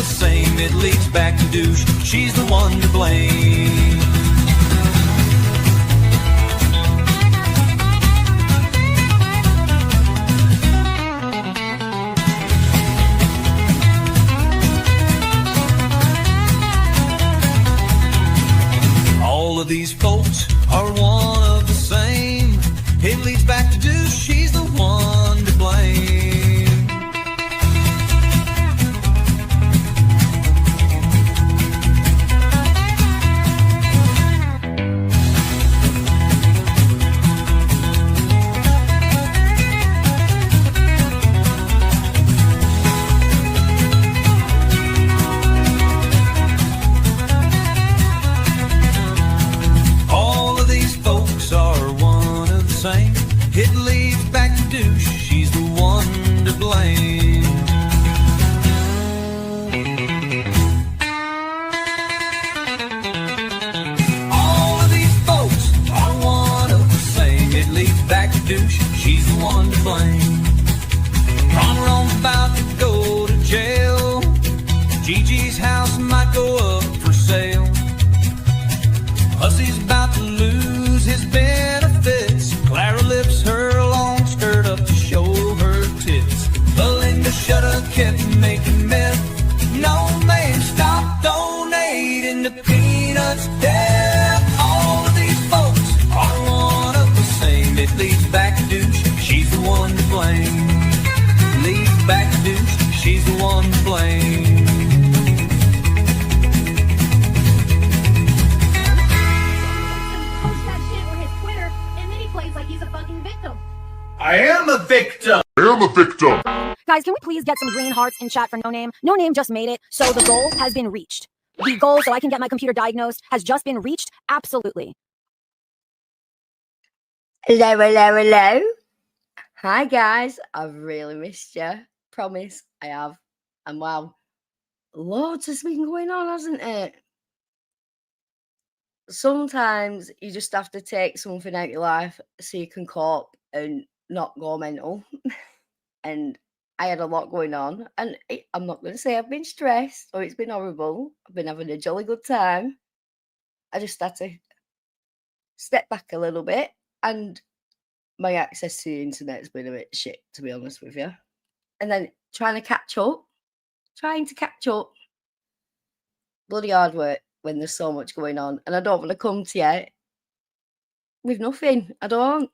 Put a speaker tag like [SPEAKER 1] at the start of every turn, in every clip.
[SPEAKER 1] same, it leads back to douche. She's the one to blame. All of these folks are one of the same. It leads back to douche. She's the one to blame. Same. It leads back to douche. She's the one to blame. All of these folks are one of the same. It leads back to douche. She's the one to blame. Conroe's about to go to jail. Gigi's house might go up for sale. Pussy's about to lose his benefits. Clara lifts her long skirt up to show her tits. Belinda Shutter kept making meth. No man stopped donating to Peanuts' death. All of these folks are one of the same. It leads back to douche. She's the one to blame. Leads back to douche. She's the one to blame.
[SPEAKER 2] I am a victim.
[SPEAKER 3] Guys, can we please get some green hearts in chat for No Name? No Name just made it, so the goal has been reached. The goal so I can get my computer diagnosed has just been reached. Absolutely.
[SPEAKER 4] Hello. Hi, guys. I've really missed you. Promise, I have. And wow, loads has been going on, hasn't it? Sometimes you just have to take something out of your life so you can cope and not go mental. And I had a lot going on, and I'm not going to say I've been stressed or it's been horrible. I've been having a jolly good time. I just had to step back a little bit, and my access to the internet's been a bit shit, to be honest with you. And then trying to catch up. Bloody hard work when there's so much going on, and I don't want to come to you with nothing. I don't.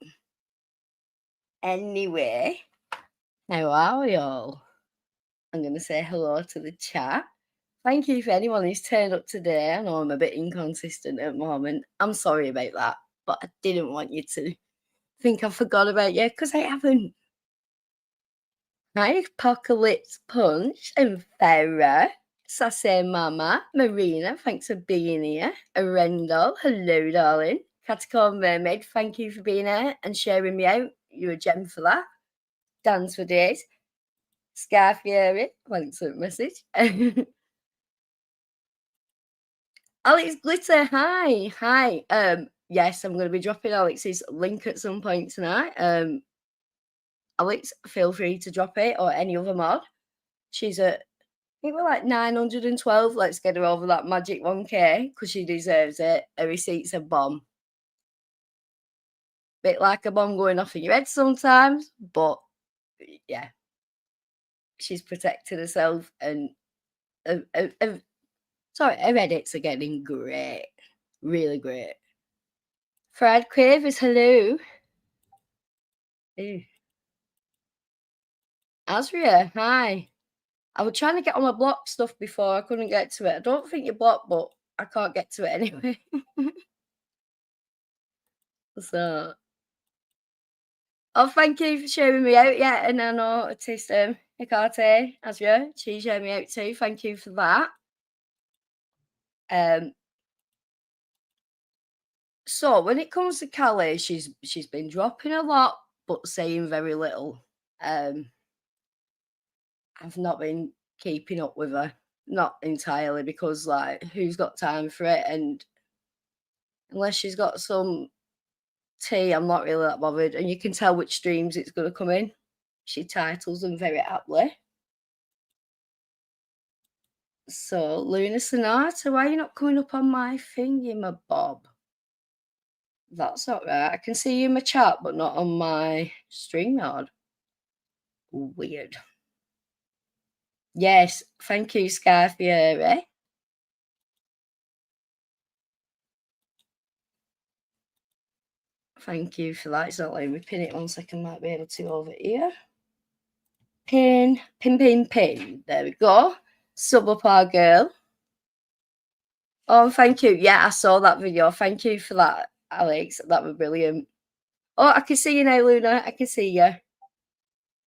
[SPEAKER 4] Anyway, how are we all? I'm going to say hello to the chat. Thank you for anyone who's turned up today. I know I'm a bit inconsistent at the moment. I'm sorry about that, but I didn't want you to think I forgot about you, because I haven't. Hi, Apocalypse Punch and Farah, Sassy Mama, Marina, thanks for being here. Arendelle, hello, darling. Catacomb Mermaid, thank you for being here and sharing me out. You're a gem for that. Dance for days. Scar Fury, thanks for the message. Alex Glitter, hi. Yes, I'm going to be dropping Alex's link at some point tonight. Alex, feel free to drop it, or any other mod. She's at, I think we're like 912. Let's get her over that magic 1K, because she deserves it. Her receipt's a bomb. Bit like a bomb going off in your head sometimes, but yeah, she's protected herself, and sorry, her edits are getting great, really great. Fred Quavers, hello. Ew. Azria, hi. I was trying to get on my block stuff before, I couldn't get to it. I don't think you're blocked, but I can't get to it anyway. So, oh, thank you for showing me out. Yeah, and I know it is Hecate, Azria. She showed me out too. Thank you for that. So when it comes to Callie, she's been dropping a lot, but saying very little. I've not been keeping up with her, not entirely, because like, who's got time for it? And unless she's got some tea, I'm not really that bothered. And you can tell which streams it's going to come in. She titles them very aptly. So, Luna Sonata, why are you not coming up on my thingy, my bob? That's not right. I can see you in my chat, but not on my StreamYard. Weird. Yes, thank you, Sky Fieri. Thank you for that. It's not letting me pin it. 1 second, might be able to over here. Pin, pin, pin, pin. There we go. Sub up our girl. Oh, thank you. Yeah, I saw that video. Thank you for that, Alex. That was brilliant. Oh, I can see you now, Luna. I can see you.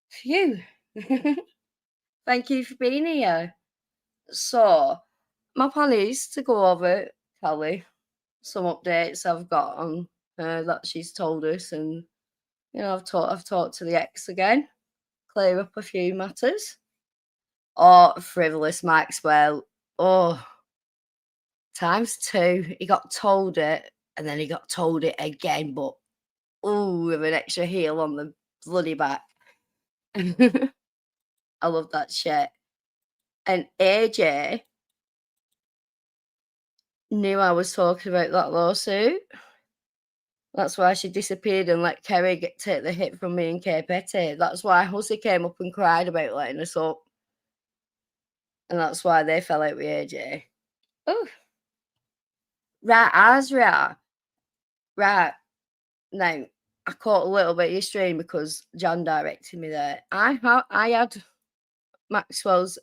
[SPEAKER 4] Phew. Thank you for being here. So, my plan is to go over, Callie, some updates I've got on her that she's told us, and I've talked to the ex again, clear up a few matters. Oh, frivolous Maxwell. Oh, ×2. He got told it, and then he got told it again, but with an extra heel on the bloody back. I love that shit. And AJ knew I was talking about that lawsuit. That's why she disappeared and let Carrie take the hit from me and Kay Petty. That's why Hussey came up and cried about letting us up. And that's why they fell out with AJ. Oh. Right, Azra. Right. Now, I caught a little bit of your stream because Jan directed me there. I had Maxwell's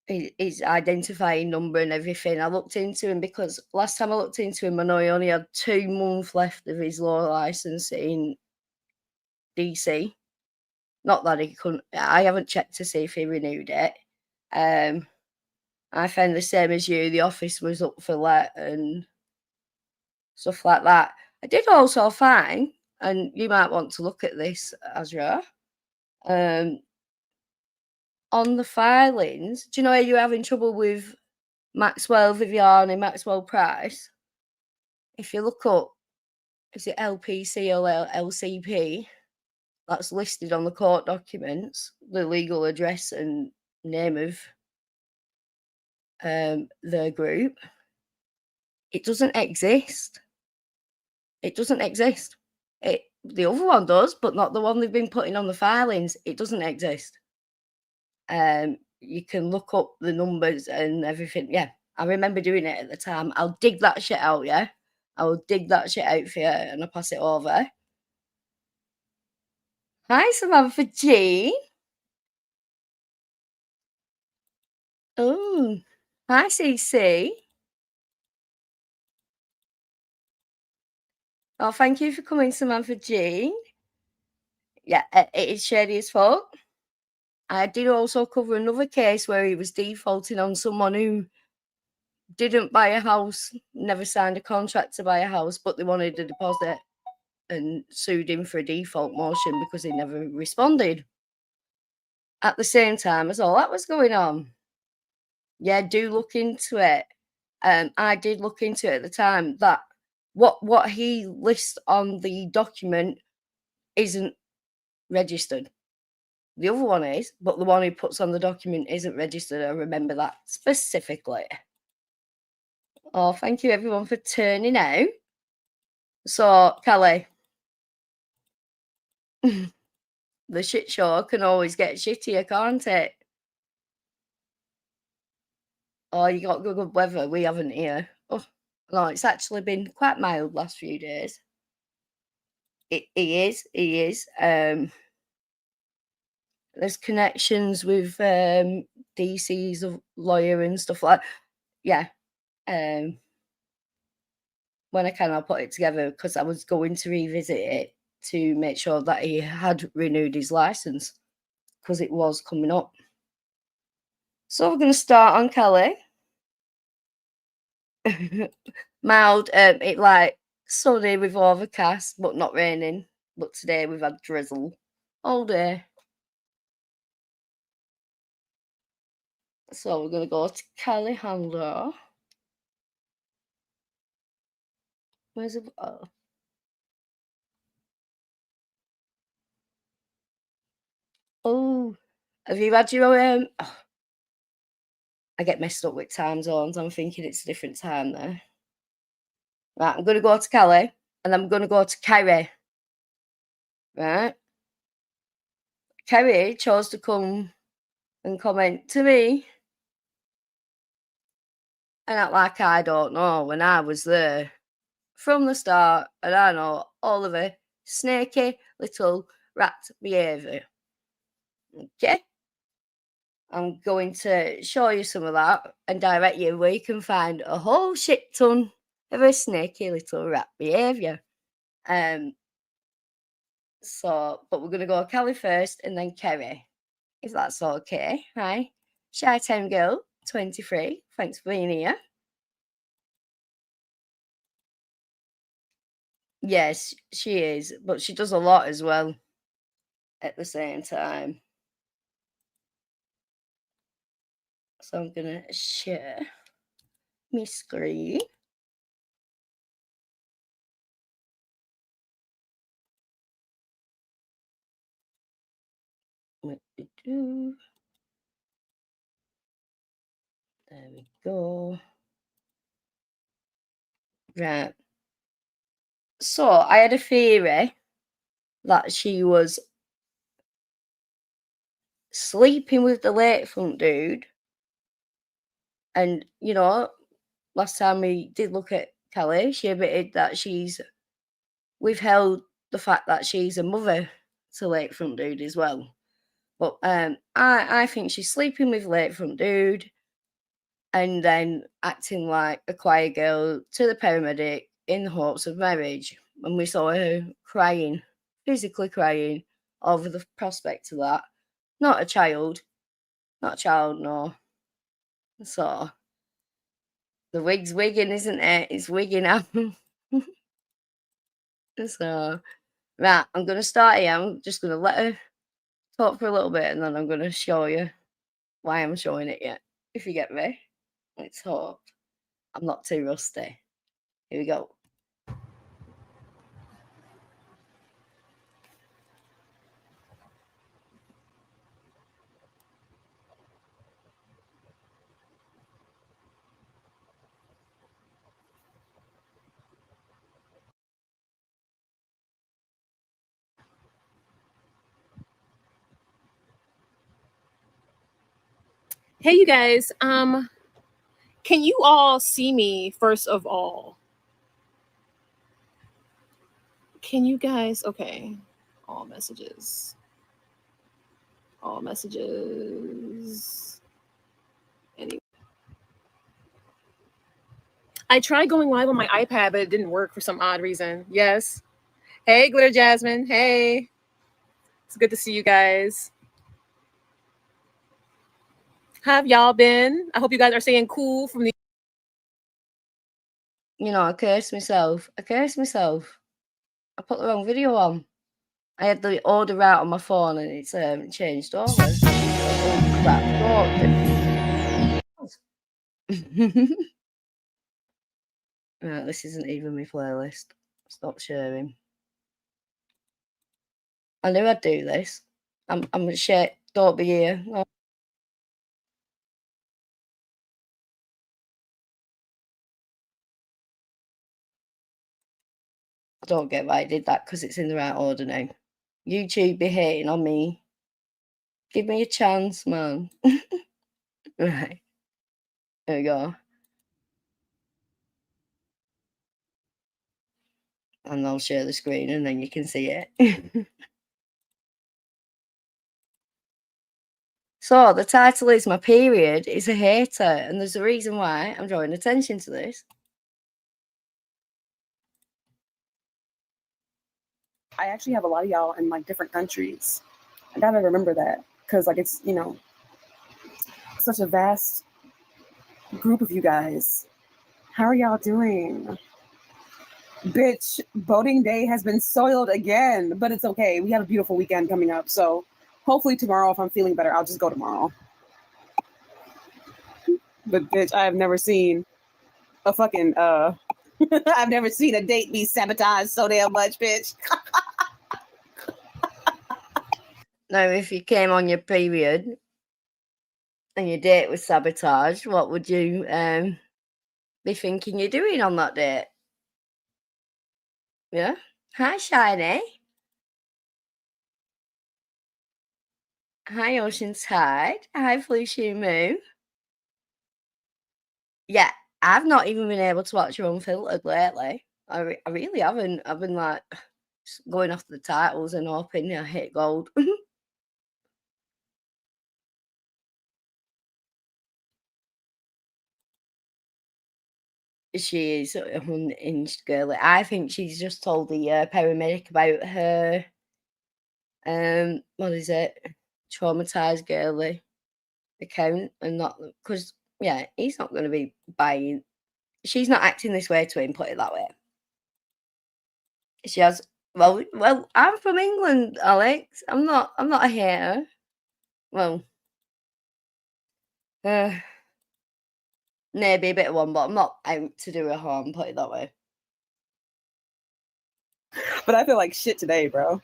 [SPEAKER 4] his identifying number and everything. I looked into him because last time I looked into him, I know he only had 2 months left of his law license in DC. Not that he couldn't. I haven't checked to see if he renewed it. I found the same as you. The office was up for let and stuff like that. I did also find, and you might want to look at this, Azra, on the filings. Do you know, are you having trouble with Maxwell Viviani, Maxwell Price? If you look up, is it LPC or LCP? That's listed on the court documents, the legal address and name of the group. It doesn't exist. It doesn't exist. The other one does, but not the one they've been putting on the filings. It doesn't exist. You can look up the numbers and everything. Yeah, I remember doing it at the time. I'll dig that shit out, yeah? I will dig that shit out for you and I'll pass it over. Hi, Samantha G. Oh, hi, CC. Oh, thank you for coming, Samantha G. Yeah, it is shady as fuck. I did also cover another case where he was defaulting on someone who didn't buy a house, never signed a contract to buy a house, but they wanted a deposit and sued him for a default motion because he never responded. At the same time as all that was going on. Yeah, do look into it. I did look into it at the time that what he lists on the document isn't registered. The other one is, but the one he puts on the document isn't registered. I remember that specifically. Oh, thank you everyone for turning out. So, Callie, the shit show can always get shittier, can't it? Oh, you got good weather. We haven't here. Oh, no, it's actually been quite mild last few days. It is. There's connections with DC's lawyer and stuff like that. Yeah. When I can, I'll put it together because I was going to revisit it to make sure that he had renewed his license because it was coming up. So we're going to start on Callie. Mild, it like sunny with overcast, but not raining. But today we've had drizzle all day. So we're going to go to Callie Handler. Where's it? Oh, have you had your I get messed up with time zones. I'm thinking it's a different time there. Right, I'm going to go to Callie, and I'm going to go to Carrie. Right? Carrie chose to come and comment to me and act like I don't know when I was there from the start, and I know all of her snaky little rat behaviour. Okay? I'm going to show you some of that and direct you where you can find a whole shit ton of her snaky little rat behaviour. So, but we're going to go Callie first and then Carrie, if that's okay. Hi. Shy Time Girl, 23. Thanks for being here. Yes, she is, but she does a lot as well at the same time. So I'm going to share my screen. What we do. There we go. Right. So I had a theory that she was sleeping with the lakefront dude. And, you know, last time we did look at Callie, she admitted that she's withheld the fact that she's a mother to lakefront dude as well. But I think she's sleeping with lakefront dude and then acting like a choir girl to the paramedic in the hopes of marriage. And we saw her crying, physically crying over the prospect of that. Not a child, no. So the wig's wigging, isn't it? It's wigging up. So, right, I'm going to start here. I'm just going to let her talk for a little bit and then I'm going to show you why I'm showing it yet. If you get me. Let's hope I'm not too rusty. Here we go.
[SPEAKER 5] Hey, you guys. Can you all see me first of all? Can you guys? Okay. All messages. All messages. Anyway. I tried going live on my iPad, but it didn't work for some odd reason. Yes. Hey, Glitter Jasmine. Hey. It's good to see you guys. How have y'all been? I hope you guys are staying cool from the.
[SPEAKER 4] You know, I cursed myself. I put the wrong video on. I had the order out on my phone and it's changed over. Oh, crap. Right, this isn't even my playlist. Stop sharing. I knew I'd do this. I'm a shit. Don't be here. No. I don't get why I did that because it's in the right order now. YouTube be hating on me. Give me a chance, man. Right. There we go. And I'll share the screen and then you can see it. So the title is My Period is a Hater, and there's a reason why I'm drawing attention to this.
[SPEAKER 6] I actually have a lot of y'all in like different countries. I gotta remember that because like it's, you know, such a vast group of you guys. How are y'all doing? Bitch, voting day has been soiled again, but it's okay. We have a beautiful weekend coming up, so hopefully tomorrow, if I'm feeling better, I'll just go tomorrow. But bitch, I have never seen a fucking I've never seen a date be sabotaged so damn much, bitch.
[SPEAKER 4] Now, if you came on your period and your date was sabotaged, what would you be thinking you're doing on that date? Yeah. Hi, Shiny. Hi, Ocean Tide. Hi, Flushy Moon. Yeah, I've not even been able to watch Unfiltered lately. I really haven't. I've been like just going off the titles and hoping I hit gold. She is a unhinged girly. I think she's just told the paramedic about her what is it? Traumatized girly account, and not because he's not gonna be buying. She's not acting this way to him, put it that way. She has well, I'm from England, Alex. I'm not a hater. Well, maybe a bit of one, but I'm not out to do her harm, put it that way.
[SPEAKER 6] But I feel like shit today, bro.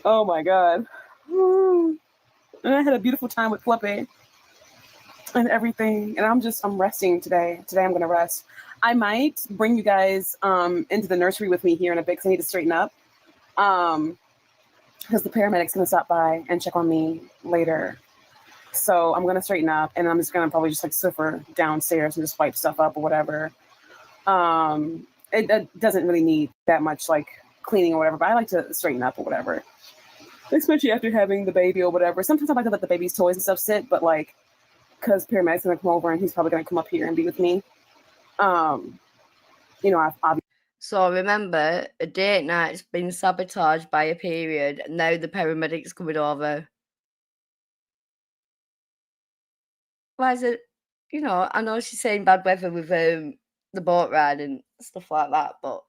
[SPEAKER 6] Oh my god. Woo. And I had a beautiful time with Fluffy and everything. And I'm resting today. Today I'm gonna rest. I might bring you guys into the nursery with me here in a bit because I need to straighten up. Because the paramedic's gonna stop by and check on me later. So I'm gonna straighten up and I'm just gonna probably just like surfer downstairs and just wipe stuff up or whatever. It doesn't really need that much like cleaning or whatever, but I like to straighten up or whatever. Especially after having the baby or whatever. Sometimes I like to let the baby's toys and stuff sit, but like, because paramedic's gonna come over and he's probably gonna come up here and be with me. I've
[SPEAKER 4] So remember, a date night's been sabotaged by a period, and now the paramedic's coming over. Why is it? I know she's saying bad weather with the boat ride and stuff like that, but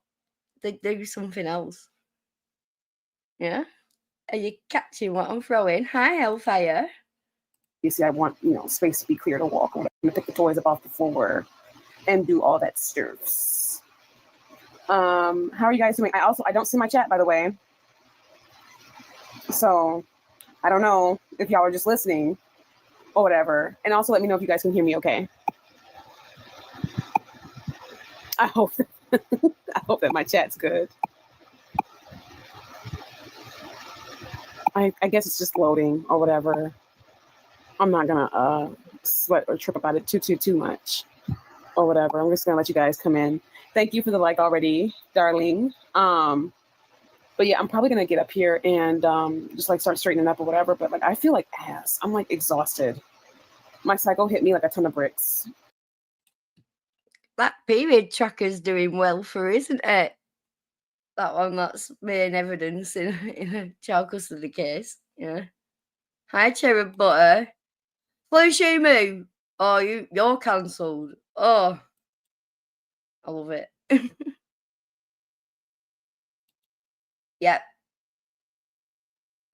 [SPEAKER 4] they do something else. Yeah? Are you catching what I'm throwing? Hi, Hellfire.
[SPEAKER 6] obviously I want space to be clear to walk. I'm gonna pick the toys up off the floor and do all that stuff. How are you guys doing? I don't see my chat, by the way. So I don't know if y'all are just listening or whatever. And also let me know if you guys can hear me okay. I hope that my chat's good. I guess it's just loading or whatever. I'm not gonna sweat or trip about it too much or whatever. I'm just gonna let you guys come in. Thank you for the like already, darling. But yeah, I'm probably gonna get up here and just like start straightening up or whatever. But like I feel like ass. I'm like exhausted. My cycle hit me like a ton of bricks.
[SPEAKER 4] That period tracker's doing well for her, isn't it? That one that's main evidence in a child custody case. Yeah. Hi, Cherub Butter. Flushy Moo. Oh, you're cancelled. Oh, I love it. Yep.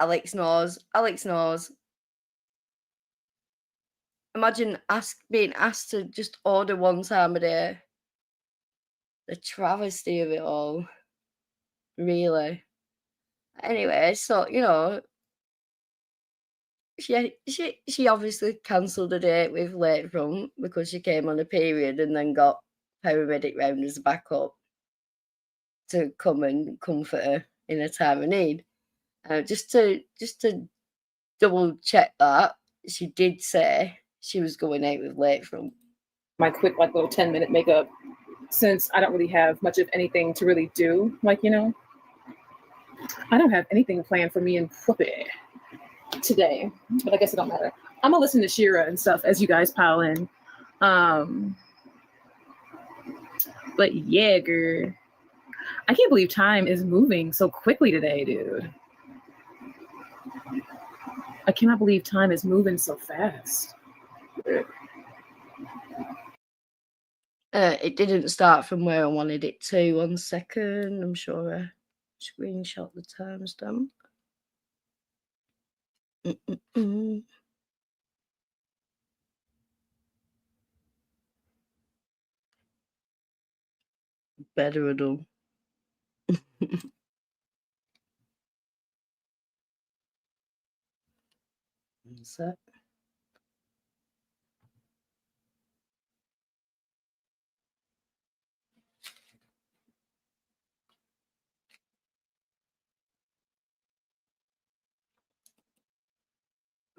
[SPEAKER 4] Alex knows. Imagine being asked to just order one time a day. The travesty of it all. Really. Anyway, so she obviously cancelled a date with late from because she came on a period and then got paramedic round as a backup to come and comfort her in a time of need. Just to double check that, she did say she was going out with late from.
[SPEAKER 6] My quick like little 10-minute makeup, since I don't really have much of anything to really do. I don't have anything planned for me and Flippy today, but I guess it don't matter. I'm gonna listen to Shira and stuff as you guys pile in. But yeah, girl, I can't believe time is moving so quickly today, dude. I cannot believe time is moving so fast.
[SPEAKER 4] It didn't start from where I wanted it to. 1 second, I'm sure I screenshot the timestamp. Better at all. One sec.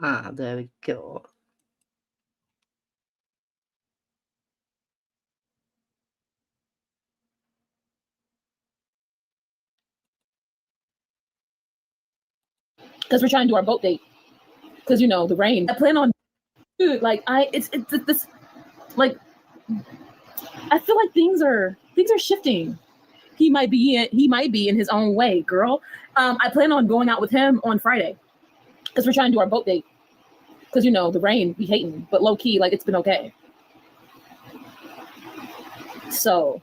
[SPEAKER 4] Ah, there we go.
[SPEAKER 5] Because we're trying to do our boat date. Because you know the rain. I plan on, dude. Like it's this. Like I feel like things are shifting. He might be in his own way, girl. I plan on going out with him on Friday because we're trying to do our boat date. Because you know the rain be hating, but low key, like it's been okay. So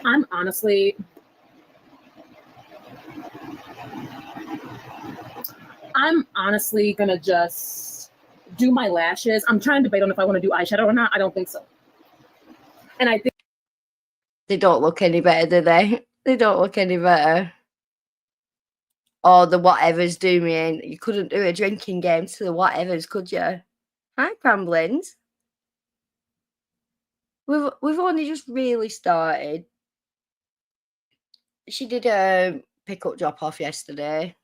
[SPEAKER 5] I'm honestly gonna just do my lashes. I'm trying to debate on if I want to do eyeshadow or not. I don't think so. And I think
[SPEAKER 4] They don't look any better, do they? They don't look any better. Or the whatevers do me in. You couldn't do a drinking game to the whatevers, could you? Hi, Cramblins. We've only just really started. She did a pick-up drop-off yesterday.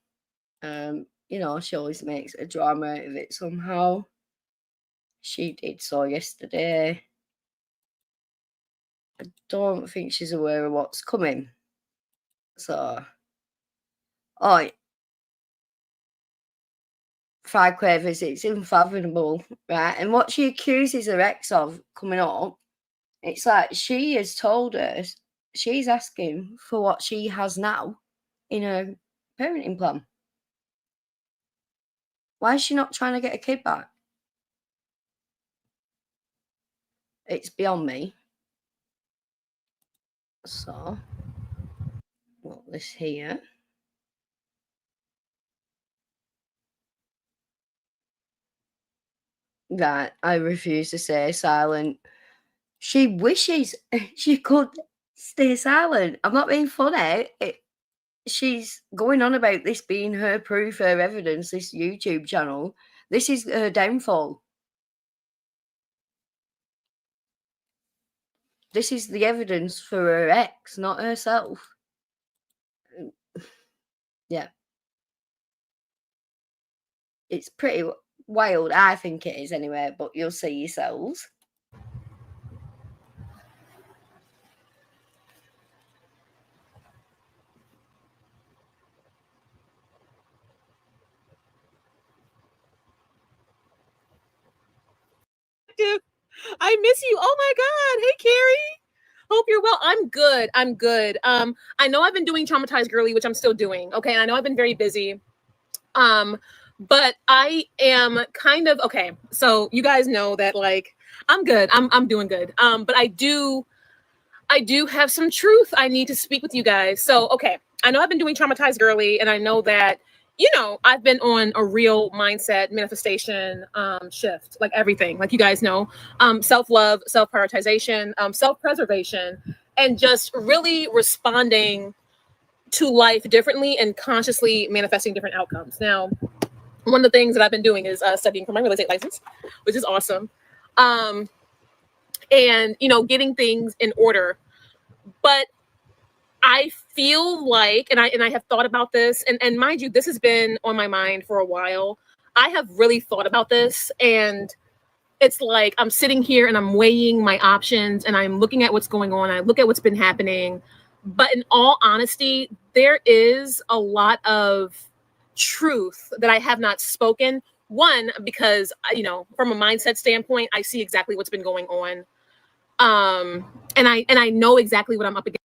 [SPEAKER 4] You know, she always makes a drama out of it somehow. She did so yesterday. I don't think she's aware of what's coming. So, oh, 5 quavers, it's unfathomable, right? And what she accuses her ex of coming up, it's like she has told us she's asking for what she has now in her parenting plan. Why is she not trying to get a kid back? It's beyond me. So, what this here? Right, I refuse to stay silent. She wishes she could stay silent. I'm not being funny. She's going on about this being her proof, her evidence, this YouTube channel. This is her downfall. This is the evidence for her ex, not herself. Yeah. It's pretty wild. I think it is anyway, but you'll see yourselves.
[SPEAKER 5] I miss you. Oh my God. Hey, Carrie. Hope you're well. I'm good. I'm good. I know I've been doing traumatized girly, which I'm still doing. Okay. And I know I've been very busy. But I am kind of okay. So you guys know that like I'm good. I'm doing good. But I do have some truth I need to speak with you guys. So okay. I know I've been doing traumatized girly, and I know that you know, I've been on a real mindset manifestation shift, like everything, like you guys know, self-love, self-prioritization, self-preservation, and just really responding to life differently and consciously manifesting different outcomes. Now, one of the things that I've been doing is studying for my real estate license, which is awesome. And, you know, getting things in order. But I feel like, and I have thought about this, and mind you, this has been on my mind for a while. I have really thought about this, and it's like I'm sitting here and I'm weighing my options and I'm looking at what's going on. I look at what's been happening. But in all honesty, there is a lot of truth that I have not spoken. One, because, you know, from a mindset standpoint, I see exactly what's been going on. And I know exactly what I'm up against.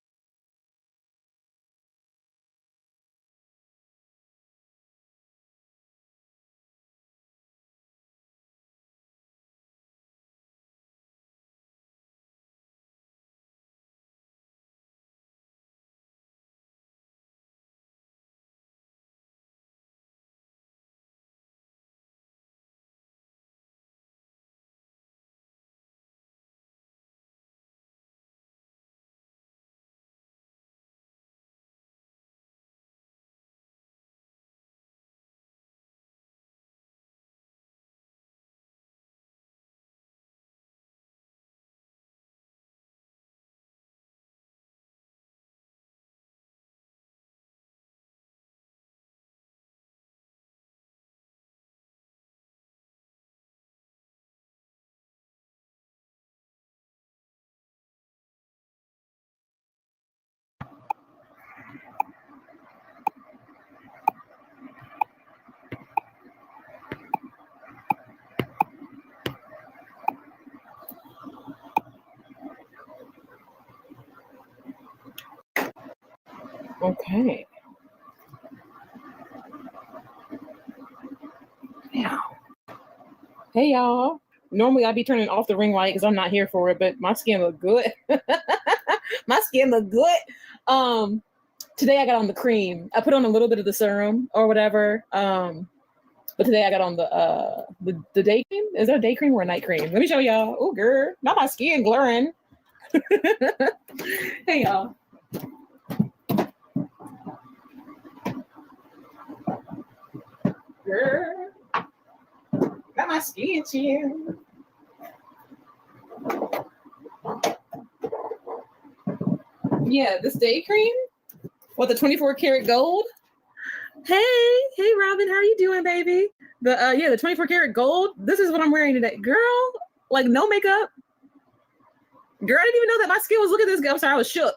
[SPEAKER 5] Okay. Yeah. Hey y'all. Normally I'd be turning off the ring light because I'm not here for it, but my skin look good. My skin look good. Today I got on the cream. I put on a little bit of the serum or whatever. But today I got on the day cream. Is that a day cream or a night cream? Let me show y'all. Oh, girl, not my skin glowing. Hey y'all. Girl, got my skin chill. Yeah, this day cream with the 24 karat gold. Hey, Robin, how are you doing, baby? The 24 karat gold. This is what I'm wearing today, girl. Like no makeup. Girl, I didn't even know that my skin was. Look at this. I'm sorry, I was shook.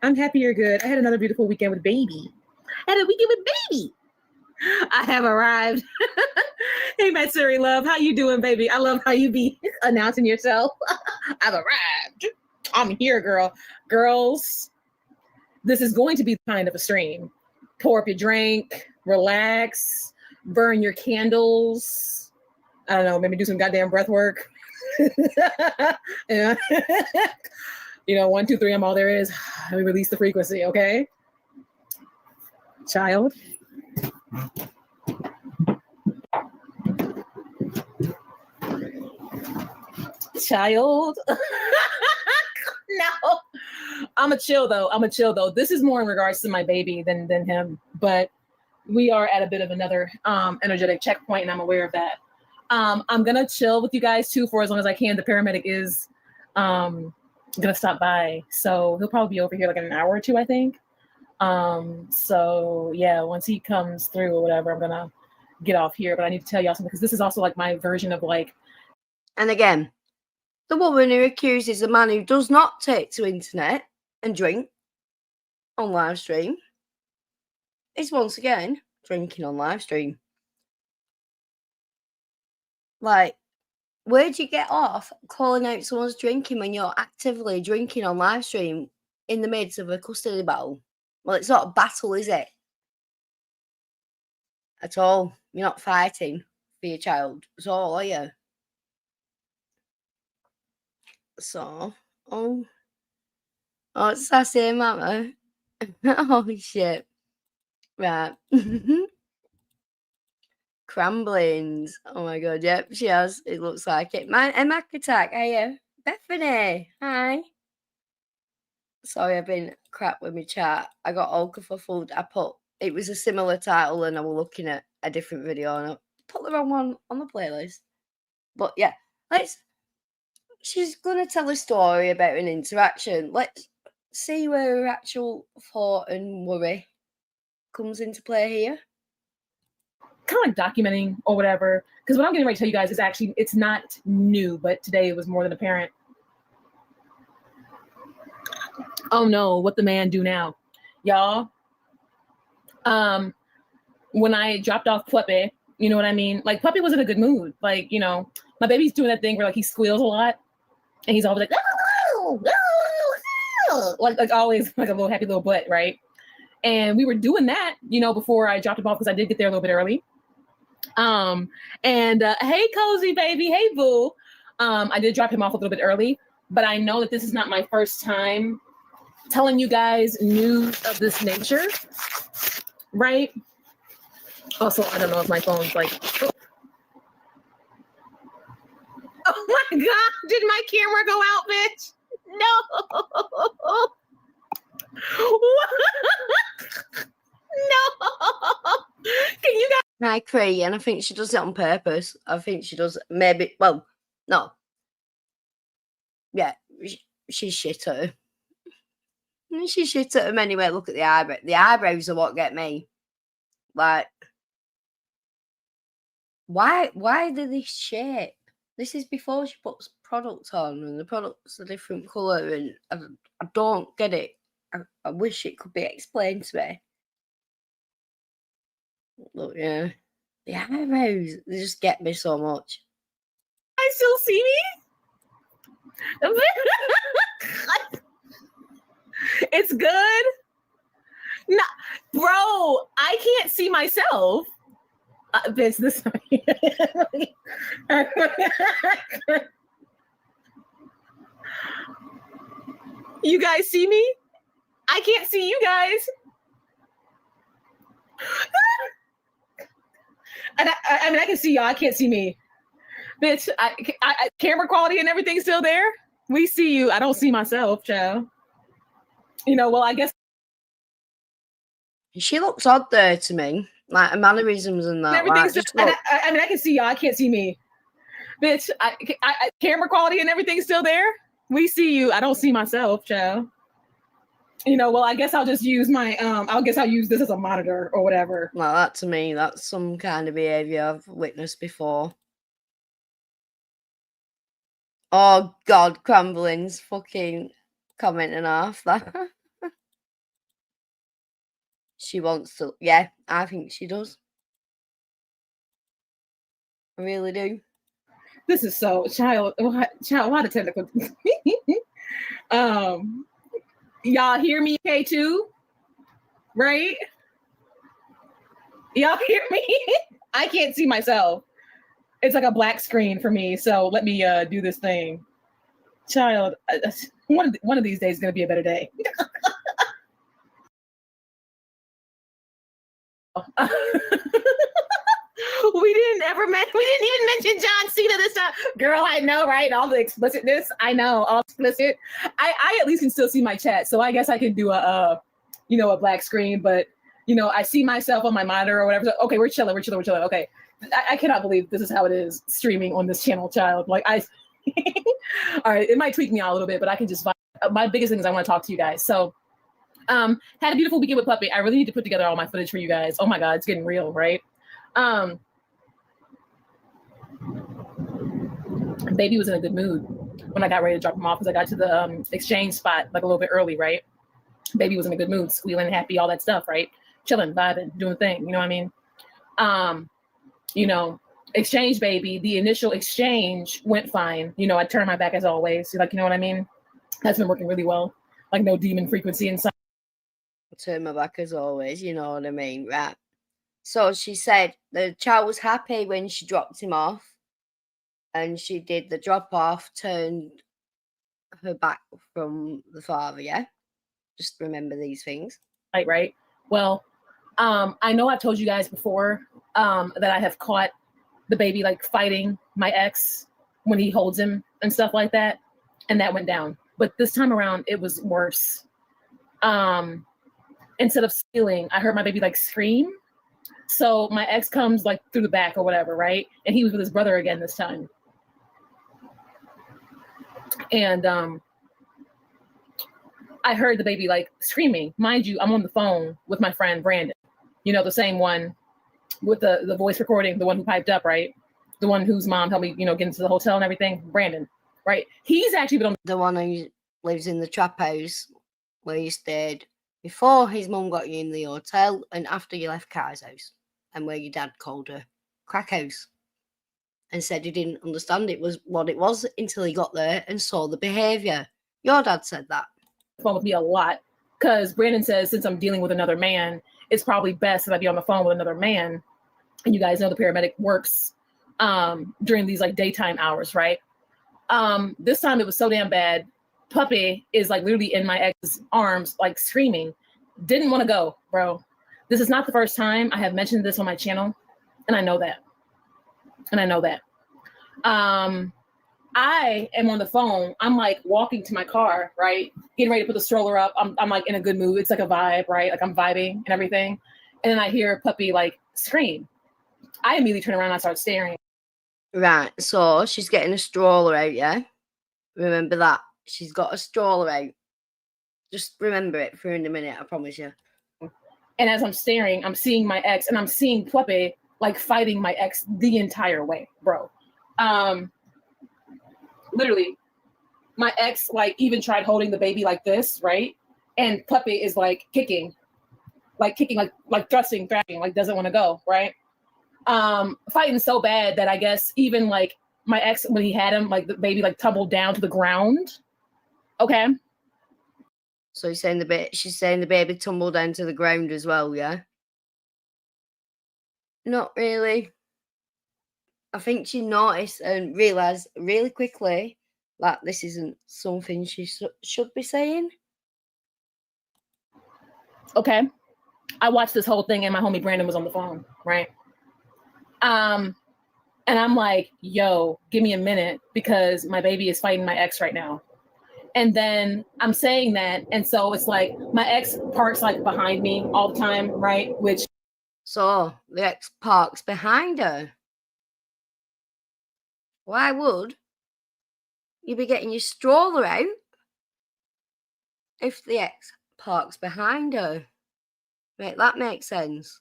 [SPEAKER 5] I'm happy you're good. I had another beautiful weekend with baby. I have arrived. Hey, Matsuri love, how you doing, baby? I love how you be announcing yourself. I've arrived. I'm here, girl. Girls, this is going to be kind of a stream. Pour up your drink, relax, burn your candles. I don't know, maybe do some goddamn breath work. Yeah. 1, 2, 3, I'm all there is. Let me release the frequency, okay? Child. No. I'm a chill though. This is more in regards to my baby than him, but we are at a bit of another energetic checkpoint, and I'm aware of that. I'm gonna chill with you guys too for as long as I can. The paramedic is gonna stop by, so he'll probably be over here like in an hour or two, I think. So yeah, once he comes through or whatever, I'm gonna get off here. But I need to tell y'all something because this is also like my version of like.
[SPEAKER 4] And again, the woman who accuses a man who does not take to internet and drink on live stream is once again drinking on live stream. Like, where'd you get off calling out someone's drinking when you're actively drinking on live stream in the midst of a custody battle? Well, it's not a battle, is it? At all. You're not fighting for your child at all, are you? So, it's sassy, mama. Oh, shit. Right. Crumblings. Oh, my God. Yep, she has. It looks like it. A Mac attack. Hiya. Bethany. Hi. Sorry, I've been crap with my chat. I got Olka for food. It was a similar title and I was looking at a different video and I put the wrong one on the playlist. But yeah, she's going to tell a story about an interaction. Let's see where her actual thought and worry comes into play here.
[SPEAKER 5] Kind of like documenting or whatever. Because what I'm getting ready to tell you guys is actually, it's not new, but today it was more than apparent. Oh no, what the man do now? Y'all, when I dropped off Puppy, you know what I mean? Like Puppy was in a good mood. Like, my baby's doing that thing where like he squeals a lot and he's always like, like always like a little happy little butt, right? And we were doing that, before I dropped him off because I did get there a little bit early. Hey Cozy baby, hey boo. I did drop him off a little bit early, but I know that this is not my first time telling you guys news of this nature, right? Also, I don't know if my phone's like, oh my God, did my camera go out, bitch? No. No. Can you guys?
[SPEAKER 4] I agree, and I think she does it on purpose. I think she does maybe, well, no. Yeah, she's shit at her. She's shit at him anyway. Look at the eyebrows. The eyebrows are what get me. Like, why are they shape? This is before she puts product on, and the product's a different colour, and I don't get it. I wish it could be explained to me. Look, yeah. The eyebrows, they just get me so much.
[SPEAKER 5] I still see me? It's good. No, bro, I can't see myself. Bitch, this. You guys see me? I can't see you guys. And I mean, I can see y'all. I can't see me. Bitch, camera quality and everything's still there. We see you. I don't see myself, child. Well, I guess
[SPEAKER 4] She looks odd there to me, like her mannerisms and that.
[SPEAKER 5] everything's
[SPEAKER 4] Like,
[SPEAKER 5] still. I mean, I can see y'all. I can't see me. Bitch, camera quality and everything's still there. We see you. I don't see myself, child. Well, I guess I'll just use my I'll use this as a monitor or whatever.
[SPEAKER 4] Well, that to me, that's some kind of behaviour I've witnessed before. Oh God, Crambling's fucking commenting off that. She wants to, yeah, I think she does. I really do.
[SPEAKER 5] This is so child. A lot of technical. Y'all hear me, K2? Right? Y'all hear me? I can't see myself. It's like a black screen for me. So let me do this thing. Child, one of these days is gonna be a better day. We didn't even mention John Cena this time. Girl, I know, right? All the explicitness, I know, all explicit. I at least can still see my chat, so I guess I can do a black screen, but I see myself on my monitor or whatever. So, okay, we're chilling. Okay. I cannot believe this is how it is streaming on this channel, child. Like all right, it might tweak me out a little bit, but I can just my biggest thing is I want to talk to you guys. So had a beautiful weekend with Puppy. I really need to put together all my footage for you guys. Oh my God, it's getting real, right? Baby was in a good mood when I got ready to drop him off because I got to the exchange spot like a little bit early, right? Baby was in a good mood, squealing, happy, all that stuff, right? Chilling, vibing, doing the thing, you know what I mean? Exchange baby, the initial exchange went fine. I turned my back as always. Like, you know what I mean? That's been working really well. Like no demon frequency inside.
[SPEAKER 4] Turn my back as always, you know what I mean, right? So she said the child was happy when she dropped him off, and she did the drop off, turned her back from the father, yeah? Just remember these things.
[SPEAKER 5] Right. Well, I know I've told you guys before that I have caught the baby like fighting my ex when he holds him and stuff like that, and that went down. But this time around, it was worse. Instead of squealing, I heard my baby like scream. So my ex comes like through the back or whatever, right? And he was with his brother again this time. And I heard the baby like screaming. Mind you, I'm on the phone with my friend Brandon. The same one with the voice recording, the one who piped up, right? The one whose mom helped me, get into the hotel and everything. Brandon, right? He's actually been on
[SPEAKER 4] the one who lives in the trap house where you stayed before his mum got you in the hotel and after you left Kai's house, and where your dad called her crack house and said he didn't understand it was what it was until he got there and saw the behaviour. Your dad said that.
[SPEAKER 5] Phone with me a lot because Brandon says since I'm dealing with another man, it's probably best that I be on the phone with another man. And you guys know the paramedic works during these like daytime hours, right? This time it was so damn bad. Puppy is like literally in my ex's arms, like screaming. Didn't want to go, bro. This is not the first time I have mentioned this on my channel, and I know that. I am on the phone. I'm like walking to my car, right? Getting ready to put the stroller up. I'm like in a good mood. It's like a vibe, right? Like I'm vibing and everything. And then I hear Puppy like scream. I immediately turn around and I start staring.
[SPEAKER 4] Right. So she's getting a stroller out, yeah? Remember that. She's got a stroller out. Just remember it for in a minute, I promise you.
[SPEAKER 5] And as I'm staring, I'm seeing my ex and I'm seeing Puppy like fighting my ex the entire way, bro. Literally, my ex like even tried holding the baby like this, right? And Puppy is like kicking, like thrusting, thrashing, like doesn't want to go, right? Fighting so bad that I guess even like my ex, when he had him, like the baby like tumbled down to the ground. Okay.
[SPEAKER 4] So she's saying the baby tumbled down to the ground as well, yeah? Not really. I think she noticed and realised really quickly that this isn't something she should be saying.
[SPEAKER 5] Okay. I watched this whole thing and my homie Brandon was on the phone, right? And I'm like, yo, give me a minute because my baby is fighting my ex right now. And then I'm saying that. And so it's like my ex parks like behind me all the time, right?
[SPEAKER 4] So the ex parks behind her. Why would you be getting your stroller out if the ex parks behind her? Right, that makes sense.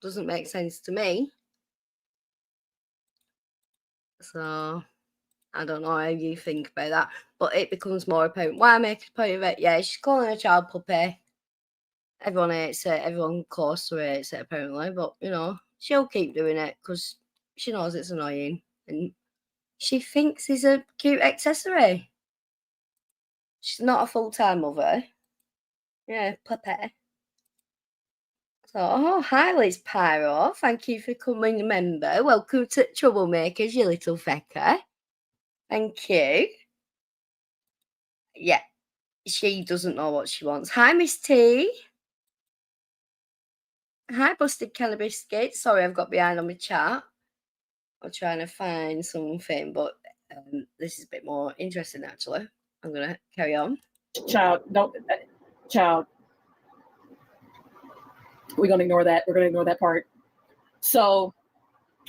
[SPEAKER 4] Doesn't make sense to me. So I don't know how you think about that, but it becomes more apparent. Why make a point of it? Yeah, she's calling a child puppy. Everyone hates it. Everyone close to her hates it, apparently. But, you know, she'll keep doing it because she knows it's annoying. And she thinks he's a cute accessory. She's not a full-time mother. Yeah, puppy. So, oh, hi, Liz Pyro. Thank you for coming a member. Welcome to Troublemakers, you little fecker. Thank you. Yeah, she doesn't know what she wants. Hi, Miss T. Hi, Busted Kelly Biscuit. Sorry, I've got behind on my chat. I'm trying to find something, but this is a bit more interesting, actually. I'm going to carry on.
[SPEAKER 5] Child. We're going to ignore that. We're going to ignore that part. So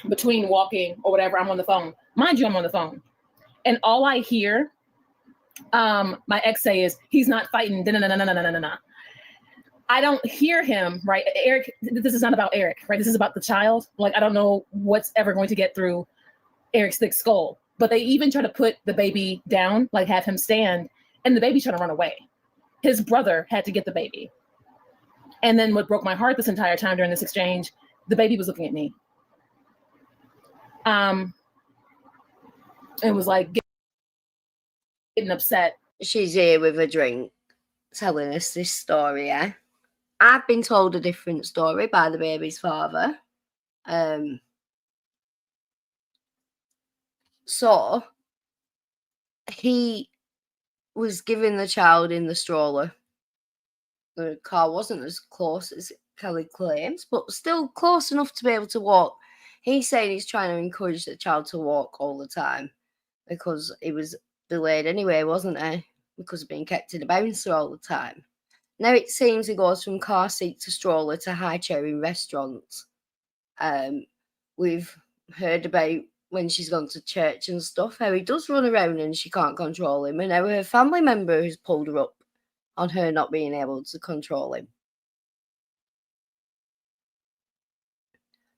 [SPEAKER 5] between walking or whatever, I'm on the phone. Mind you, I'm on the phone. And all I hear my ex say is, he's not fighting. I don't hear him, right? Eric, this is not about Eric, right? This is about the child. Like, I don't know what's ever going to get through Eric's thick skull. But they even try to put the baby down, like have him stand, and the baby's trying to run away. His brother had to get the baby. And then what broke my heart this entire time during this exchange, the baby was looking at me. And was like getting upset.
[SPEAKER 4] She's here with a drink telling us this story, yeah? I've been told a different story by the baby's father. So he was giving the child in the stroller. The car wasn't as close as Callie claims, but still close enough to be able to walk. He's saying he's trying to encourage the child to walk all the time because he was delayed anyway, wasn't he? Because of being kept in a bouncer all the time. Now it seems he goes from car seat to stroller to high chair in restaurants. We've heard about when she's gone to church and stuff, how he does run around and she can't control him, and how her family member has pulled her up on her not being able to control him.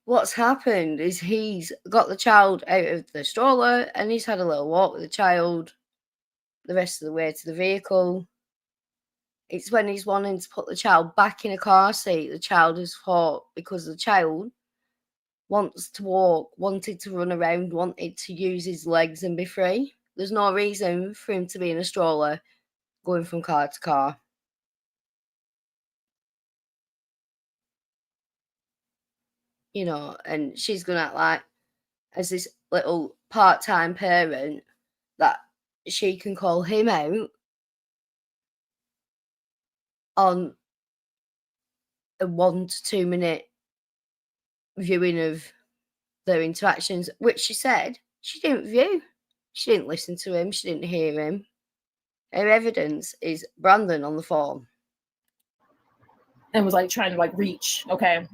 [SPEAKER 4] What's happened is he's got the child out of the stroller and he's had a little walk with the child the rest of the way to the vehicle. It's when he's wanting to put the child back in a car seat, the child has fought because the child wants to walk, wanted to run around, wanted to use his legs and be free. There's no reason for him to be in a stroller going from car to car. You know, and she's going to act like, as this little part-time parent, that she can call him out on a 1 to 2 minute viewing of their interactions, which she said she didn't view. She didn't listen to him. She didn't hear him. Her evidence is Brandon on the phone.
[SPEAKER 5] And was like trying to like reach. Okay,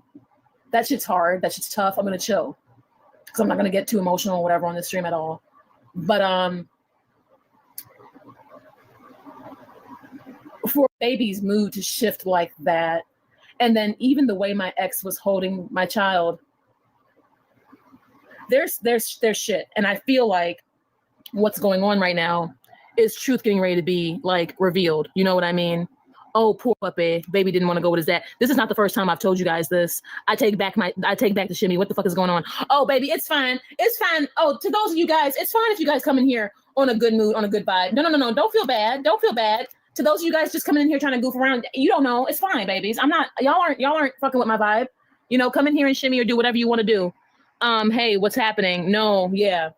[SPEAKER 5] that shit's hard. That shit's tough. I'm going to chill because I'm not going to get too emotional or whatever on this stream at all. But for a baby's mood to shift like that, and then even the way my ex was holding my child, there's shit. And I feel like what's going on right now is truth getting ready to be like revealed. You know what I mean? Oh, poor puppy. Baby didn't want to go with his dad. This is not the first time I've told you guys this. I take back the shimmy. What the fuck is going on? Oh, baby, it's fine. It's fine. Oh, to those of you guys, it's fine if you guys come in here on a good mood, on a good vibe. No. Don't feel bad. Don't feel bad. To those of you guys just coming in here trying to goof around, you don't know. It's fine, babies. Y'all aren't fucking with my vibe. You know, come in here and shimmy or do whatever you want to do. Hey, what's happening? No, yeah.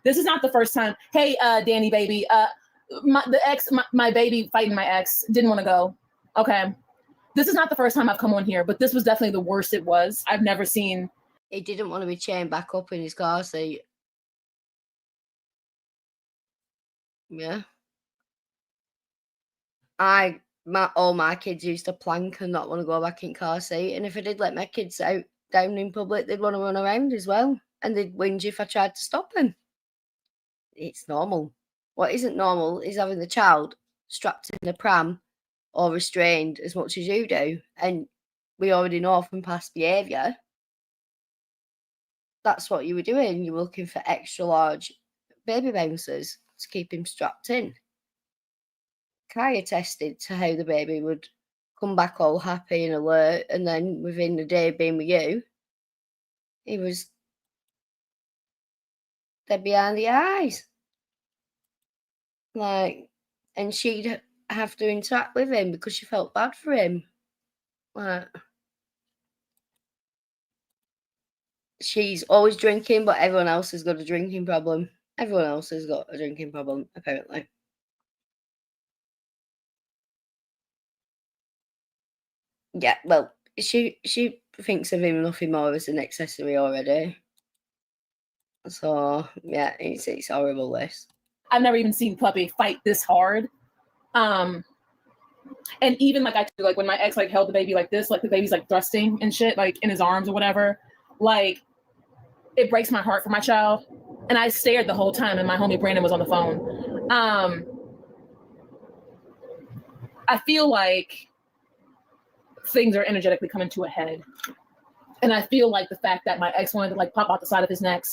[SPEAKER 5] This is not the first time. Hey, Danny baby. My baby fighting my ex didn't want to go. Okay. This is not the first time I've come on here, but this was definitely the worst it was. I've never seen.
[SPEAKER 4] He didn't want to be chained back up in his car seat. Yeah. All my kids used to plank and not want to go back in car seat. And if I did let my kids out down in public, they'd want to run around as well. And they'd whinge if I tried to stop them. It's normal. What isn't normal is having the child strapped in a pram or restrained as much as you do. And we already know from past behaviour, that's what you were doing. You were looking for extra large baby bouncers to keep him strapped in. Carrie attested to how the baby would come back all happy and alert, and then within the day of being with you, he was dead behind the eyes. Like, and she'd have to interact with him because she felt bad for him. Like, she's always drinking, but everyone else has got a drinking problem. Everyone else has got a drinking problem, apparently. Yeah, well, she thinks of him nothing more as an accessory already. So yeah, it's horrible. This.
[SPEAKER 5] I've never even seen Puppy fight this hard. And even like when my ex like held the baby like this, like the baby's like thrusting and shit, like in his arms or whatever, like it breaks my heart for my child. And I stared the whole time, and my homie Brandon was on the phone. I feel like things are energetically coming to a head. And I feel like the fact that my ex wanted to like pop out the side of his neck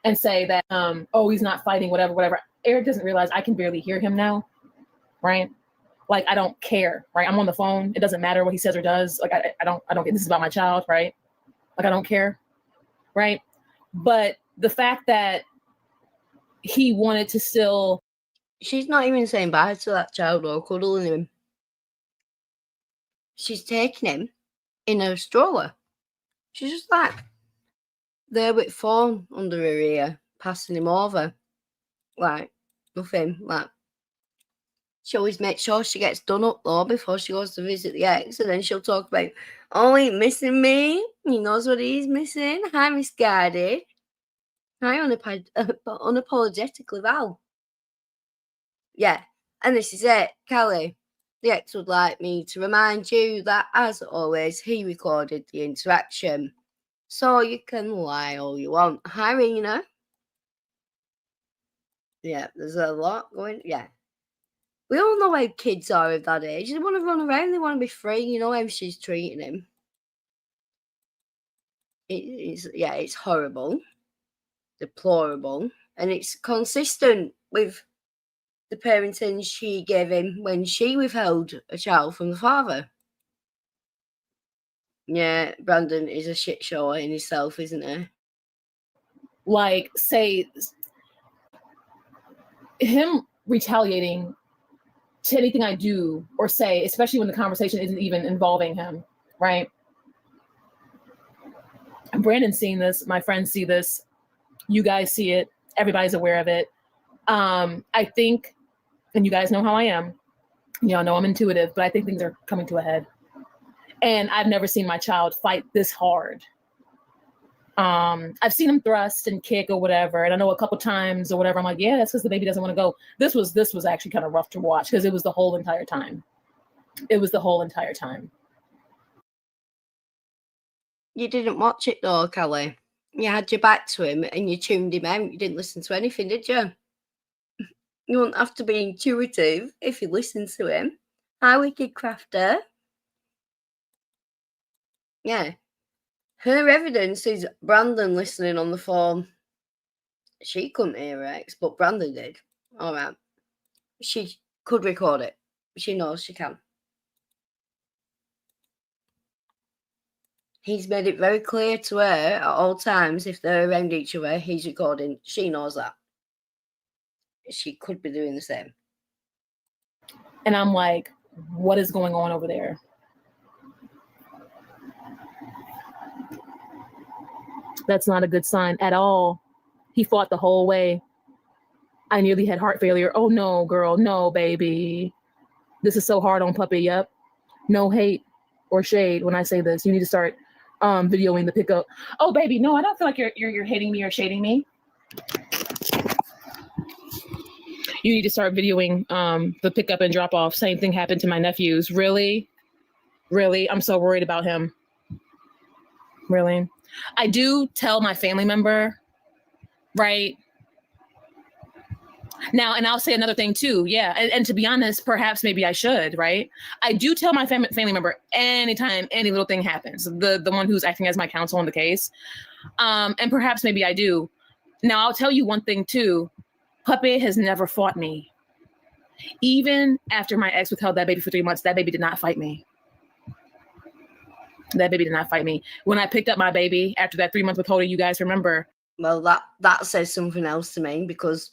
[SPEAKER 5] and say that, oh, he's not fighting, whatever. Eric doesn't realize I can barely hear him now, right? Like, I don't care, right? I'm on the phone. It doesn't matter what he says or does. Like, I don't get, this is about my child, right? Like, I don't care, right? But the fact that he wanted to still.
[SPEAKER 4] She's not even saying bye to that child or cuddling him. She's taking him in her stroller. She's just like there with phone under her ear, passing him over. Like, nothing. Like, she always makes sure she gets done up though before she goes to visit the ex, and then she'll talk about, oh, he ain't missing me. He knows what he's missing. Hi, misguided. Hi, unapologetically Val. Yeah, and this is it, Callie. The ex would like me to remind you that, as always, he recorded the interaction. So you can lie all you want. Hi, Rena. Yeah, there's a lot going. Yeah. We all know how kids are at that age. They want to run around. They want to be free. You know how she's treating him. It's horrible. Deplorable. And it's consistent with the parenting she gave him when she withheld a child from the father. Yeah, Brandon is a shit show in himself, isn't he?
[SPEAKER 5] Like, say, him retaliating to anything I do or say, especially when the conversation isn't even involving him, right? Brandon's seeing this. My friends see this. You guys see it. Everybody's aware of it. I think, and you guys know how I am. Y'all know I'm intuitive, but I think things are coming to a head. And I've never seen my child fight this hard. I've seen him thrust and kick or whatever. And I know a couple times or whatever, I'm like, yeah, that's because the baby doesn't want to go. This was actually kind of rough to watch because it was the whole entire time.
[SPEAKER 4] You didn't watch it though, Callie. You had your back to him and you tuned him out. You didn't listen to anything, did you? You wouldn't have to be intuitive if you listen to him. Hi, Wicked Crafter. Yeah. Her evidence is Brandon listening on the phone. She couldn't hear her ex, but Brandon did. All right. She could record it. She knows she can. He's made it very clear to her at all times if they're around each other, he's recording. She knows that. She could be doing the same.
[SPEAKER 5] And I'm like, what is going on over there? That's not a good sign at all. He fought the whole way. I nearly had heart failure. Oh no, girl, no, baby. This is so hard on puppy. Yep. No hate or shade when I say this. You need to start videoing the pickup. Oh baby, no, I don't feel like you're hating me or shading me. You need to start videoing the pickup and drop off. Same thing happened to my nephews. Really? I'm so worried about him. Really? I do tell my family member, right? Now, and I'll say another thing too. Yeah. And to be honest, perhaps maybe I should, right? I do tell my family member anytime any little thing happens, the one who's acting as my counsel in the case. And perhaps maybe I do. Now, I'll tell you one thing too. Puppy has never fought me. Even after my ex withheld that baby for 3 months, that baby did not fight me. That baby did not fight me. When I picked up my baby after that 3 month withholding, you guys remember?
[SPEAKER 4] Well, that says something else to me, because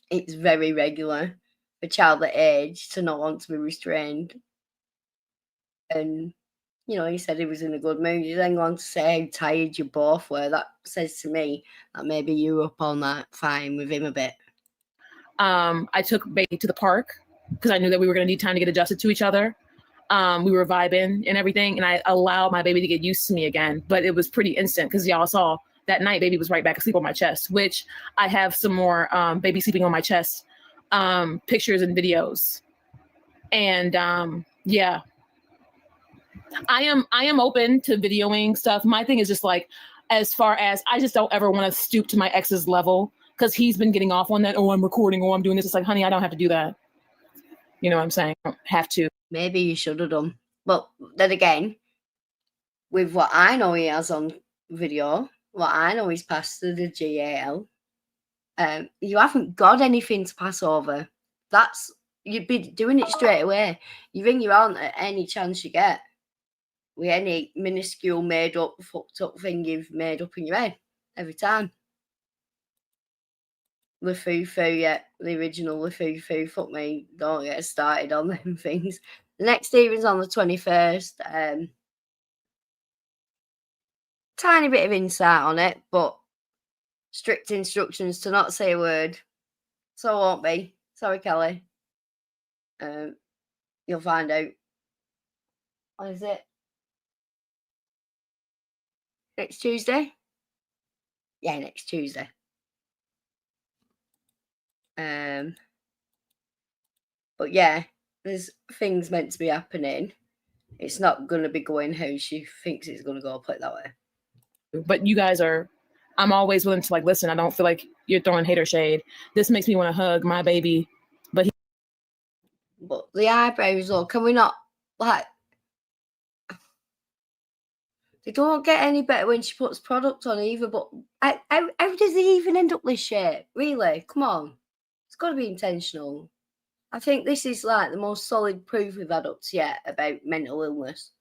[SPEAKER 4] it's very regular for a child that age to not want to be restrained. And, you know, he said he was in a good mood. You then go on to say how tired you both were. That says to me that maybe you were up on that fine with him a bit.
[SPEAKER 5] I took baby to the park because I knew that we were going to need time to get adjusted to each other. We were vibing and everything, and I allowed my baby to get used to me again. But it was pretty instant because y'all saw that night baby was right back asleep on my chest, which I have some more baby sleeping on my chest pictures and videos. And yeah, I am open to videoing stuff. My thing is just like, as far as I just don't ever want to stoop to my ex's level, because he's been getting off on that. Oh, I'm recording. Oh, I'm doing this. It's like, honey, I don't have to do that. You know what I'm saying? I don't have to.
[SPEAKER 4] Maybe you should have done. But then again, with what I know he has on video, what I know he's passed through the GAL, you haven't got anything to pass over. You'd be doing it straight away. You ring your aunt at any chance you get with any minuscule made up, fucked up thing you've made up in your head every time. Lefufu, yeah, the original Lefufu. Fuck me, don't get started on them things. The next evening's on the 21st. Tiny bit of insight on it, but strict instructions to not say a word. So I won't be. Sorry, Callie. You'll find out. What is it? Next Tuesday? Yeah, next Tuesday. But yeah, there's things meant to be happening. It's not going to be going how she thinks it's going to go, put it that way.
[SPEAKER 5] But you guys are, I'm always willing to like, listen, I don't feel like you're throwing hate or shade. This makes me want to hug my baby. But
[SPEAKER 4] the eyebrows, though, can we not, like, they don't get any better when she puts product on either, but how does he even end up this shape? Really? Come on. It's got to be intentional. I think this is like the most solid proof we've had up to yet about mental illness.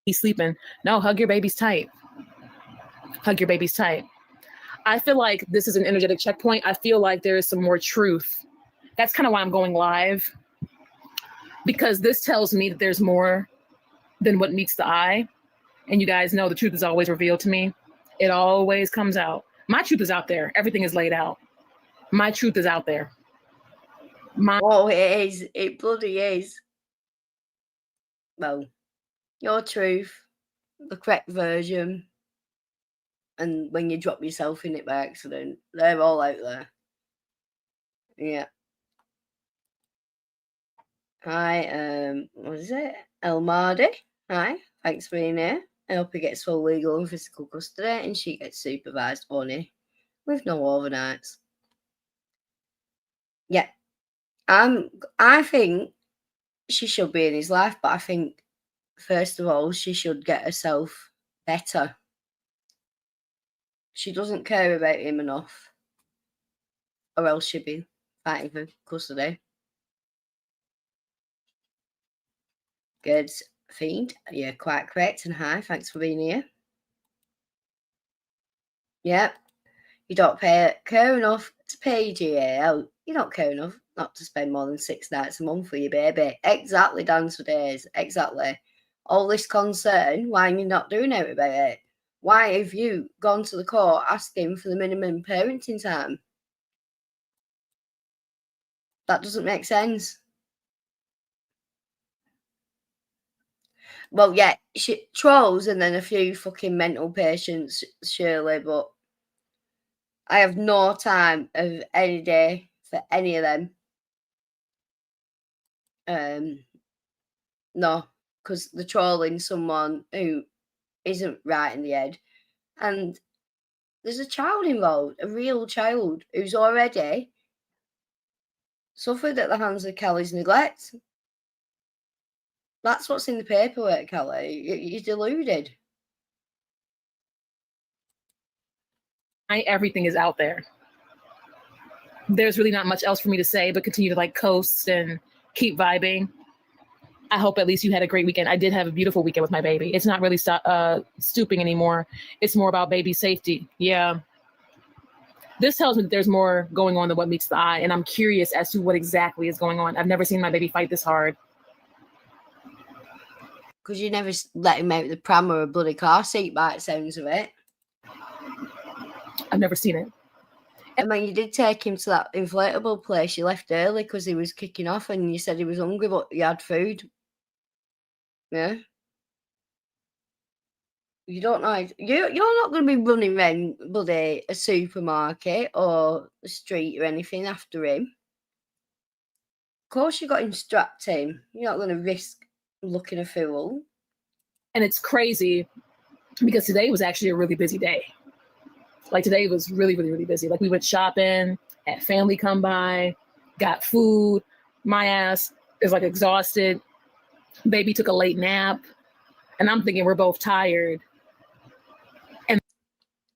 [SPEAKER 5] he's sleeping. No, hug your babies tight. Hug your babies tight. I feel like this is an energetic checkpoint. I feel like there is some more truth. That's kind of why I'm going live, because this tells me that there's more than what meets the eye. And you guys know the truth is always revealed to me. It always comes out. My truth is out there. Everything is laid out. My truth is out there.
[SPEAKER 4] Oh, it is. It bloody is. Well, your truth, the correct version, and when you drop yourself in it by accident, they're all out there. Yeah. Hi, what is it? El Mardi. Hi, thanks for being here. I hope he gets full legal and physical custody and she gets supervised only with no overnights. Yeah. I think she should be in his life, but I think first of all she should get herself better. She doesn't care about him enough, or else she'd be fighting for custody. Good, Fiend. You're quite correct. And hi, thanks for being here. Yep. You don't care enough to pay GAL. You don't care enough. not to spend more than 6 nights a month with your baby. Exactly, dance for days. Exactly. All this concern, why are you not doing anything about it? Why have you gone to the court asking for the minimum parenting time? That doesn't make sense. Well, yeah, trolls and then a few fucking mental patients, surely, but I have no time of any day for any of them. No, because they're trolling someone who isn't right in the head. And there's a child involved, a real child, who's already suffered at the hands of Callie's neglect. That's what's in the paperwork, Callie. You're deluded.
[SPEAKER 5] Everything is out there. There's really not much else for me to say, but continue to like coast and keep vibing. I hope at least you had a great weekend. I did have a beautiful weekend with my baby. It's not really stooping anymore. It's more about baby safety. Yeah. This tells me that there's more going on than what meets the eye, and I'm curious as to what exactly is going on. I've never seen my baby fight this hard.
[SPEAKER 4] Because you never let him out the pram or a bloody car seat by the sounds of it.
[SPEAKER 5] I've never seen it.
[SPEAKER 4] I mean, you did take him to that inflatable place. You left early because he was kicking off and you said he was hungry, but you had food. Yeah. You don't know. You're not going to be running around bloody a supermarket or a street or anything after him. Of course you got him strapped in. You're not going to risk looking a fool.
[SPEAKER 5] And it's crazy because today was actually a really busy day. Like today was really, really, really busy. Like we went shopping, had family come by, got food. My ass is like exhausted. Baby took a late nap. And I'm thinking we're both tired. And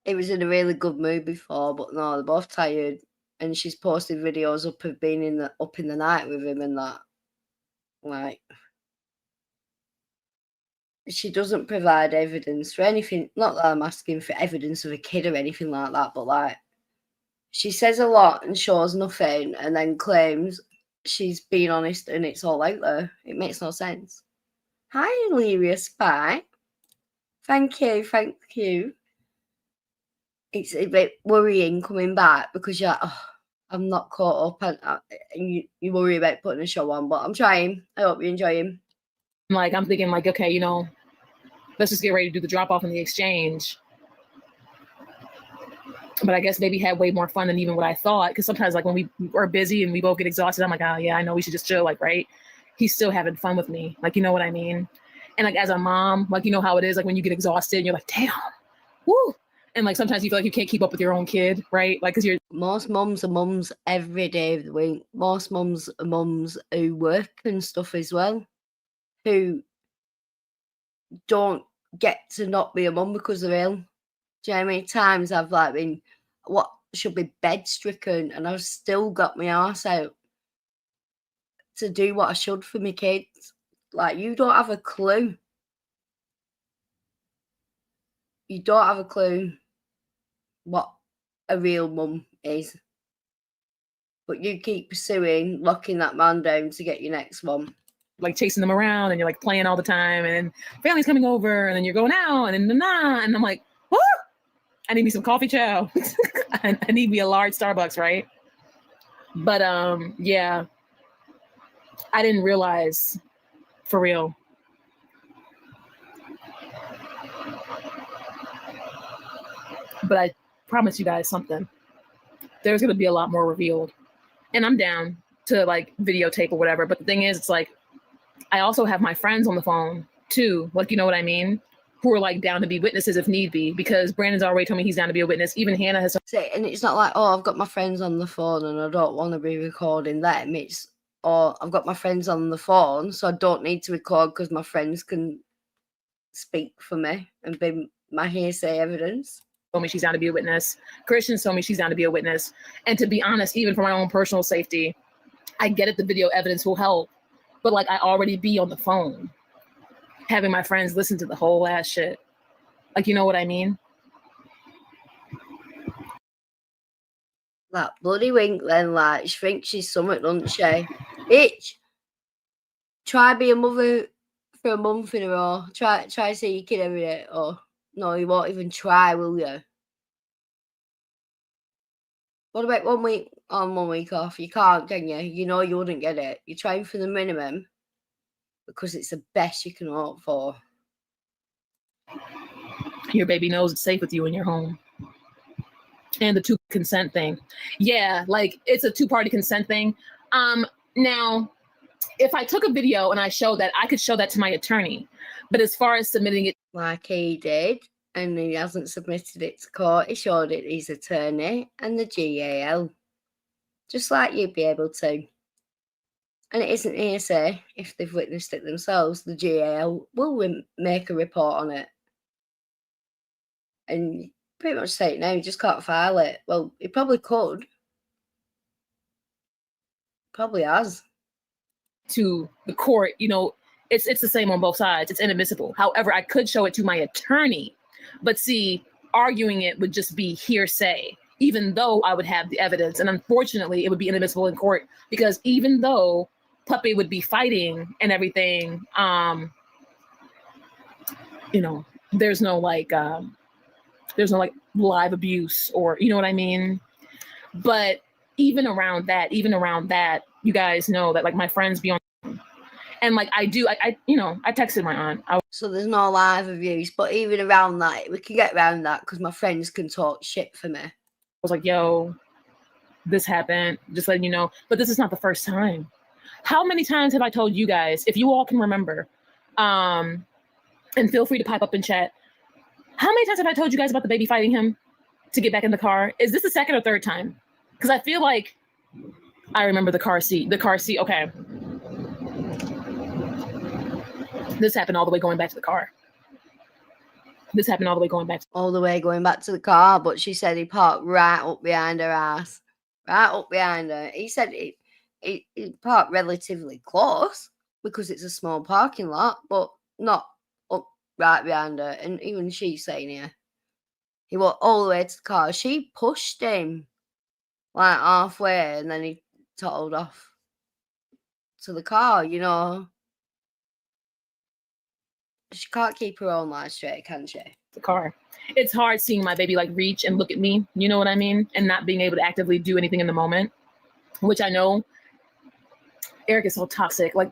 [SPEAKER 4] he was in a really good mood before, but no, they're both tired. And she's posted videos up of being up in the night with him and that. Like, she doesn't provide evidence for anything. Not that I'm asking for evidence of a kid or anything like that, but like, she says a lot and shows nothing and then claims she's being honest and it's all out there. It makes no sense. Hi, Hilarious Spy. Thank you. It's a bit worrying coming back because you're like, oh, I'm not caught up and you worry about putting a show on, but I'm trying. I hope you enjoy him.
[SPEAKER 5] Like, I'm thinking like, okay, let's just get ready to do the drop off and the exchange. But I guess baby had way more fun than even what I thought. Because sometimes like when we are busy and we both get exhausted, I'm like, oh yeah, I know we should just chill, like, right? He's still having fun with me. Like, you know what I mean? And like as a mom, like, you know how it is, like when you get exhausted and you're like, damn, woo. And like sometimes you feel like you can't keep up with your own kid, right? Like, because
[SPEAKER 4] most mums are mums every day of the week. Most mums are mums who work and stuff as well, who don't get to not be a mum because they're ill. Do you know how many times I've like been what should be bed stricken and I've still got my arse out to do what I should for my kids? Like, you don't have a clue. You don't have a clue what a real mum is. But you keep pursuing, locking that man down to get your next one.
[SPEAKER 5] Like chasing them around and you're like playing all the time and then family's coming over and then you're going out and then and I'm like, woo! I need me some coffee chow. I need me a large Starbucks, right? But yeah, I didn't realize, for real. But I promise you guys something. There's gonna be a lot more revealed. And I'm down to like videotape or whatever. But the thing is, it's like, I also have my friends on the phone too. Like, you know what I mean? Who are like down to be witnesses if need be, because Brandon's already told me he's down to be a witness. Even Hannah has.
[SPEAKER 4] And it's not like, oh, I've got my friends on the phone and I don't want to be recording them. It's, or I've got my friends on the phone, so I don't need to record because my friends can speak for me and be my hearsay evidence.
[SPEAKER 5] Told me she's down to be a witness. Christians told me she's down to be a witness. And to be honest, even for my own personal safety, I get it. The video evidence will help, but like I already be on the phone, having my friends listen to the whole ass shit. Like, you know what I mean?
[SPEAKER 4] That bloody wink then, like, she thinks she's something, doesn't she? Bitch, try be a mother for a month in a row. Try see your kid every day. Oh, no, you won't even try, will you? What about 1 week on, 1 week off? You can't, can you? You know you wouldn't get it. You're trying for the minimum because it's the best you can hope for.
[SPEAKER 5] Your baby knows it's safe with you in your home. And the 2 consent thing. Yeah, like it's a 2-party consent thing. Now, if I took a video and I showed that, I could show that to my attorney. But as far as submitting it,
[SPEAKER 4] like he did, and he hasn't submitted it to court, he showed it his attorney and the GAL. Just like you'd be able to. And it isn't hearsay. If they've witnessed it themselves, the GAL will make a report on it. And pretty much say it now, you just can't file it. Well, he probably could. Probably has.
[SPEAKER 5] to the court, it's the same on both sides. It's inadmissible. However, I could show it to my attorney, but see, arguing it would just be hearsay, even though I would have the evidence. And unfortunately, it would be inadmissible in court because even though Puppy would be fighting and everything, there's no live abuse or, you know what I mean? But even around that, you guys know that like my friends be on, and like I texted my aunt.
[SPEAKER 4] So there's no live abuse, but even around that, we can get around that because my friends can talk shit for me.
[SPEAKER 5] I was like, yo, this happened, just letting you know. But this is not the first time. How many times have I told you guys, if you all can remember, and feel free to pipe up in chat, how many times have I told you guys about the baby fighting him to get back in the car? Is this the second or third time? Because I feel like I remember the car seat. Okay. This happened all the way going back to the car.
[SPEAKER 4] All the way going back to the car, but she said he parked right up behind her ass. Right up behind her. He said he parked relatively close because it's a small parking lot, but not up right behind her. And even she's saying here, he went all the way to the car. She pushed him like halfway and then he totaled off to the car, She can't keep her own line straight, can she?
[SPEAKER 5] The car. It's hard seeing my baby like reach and look at me, you know what I mean? And not being able to actively do anything in the moment, which I know Eric is so toxic. Like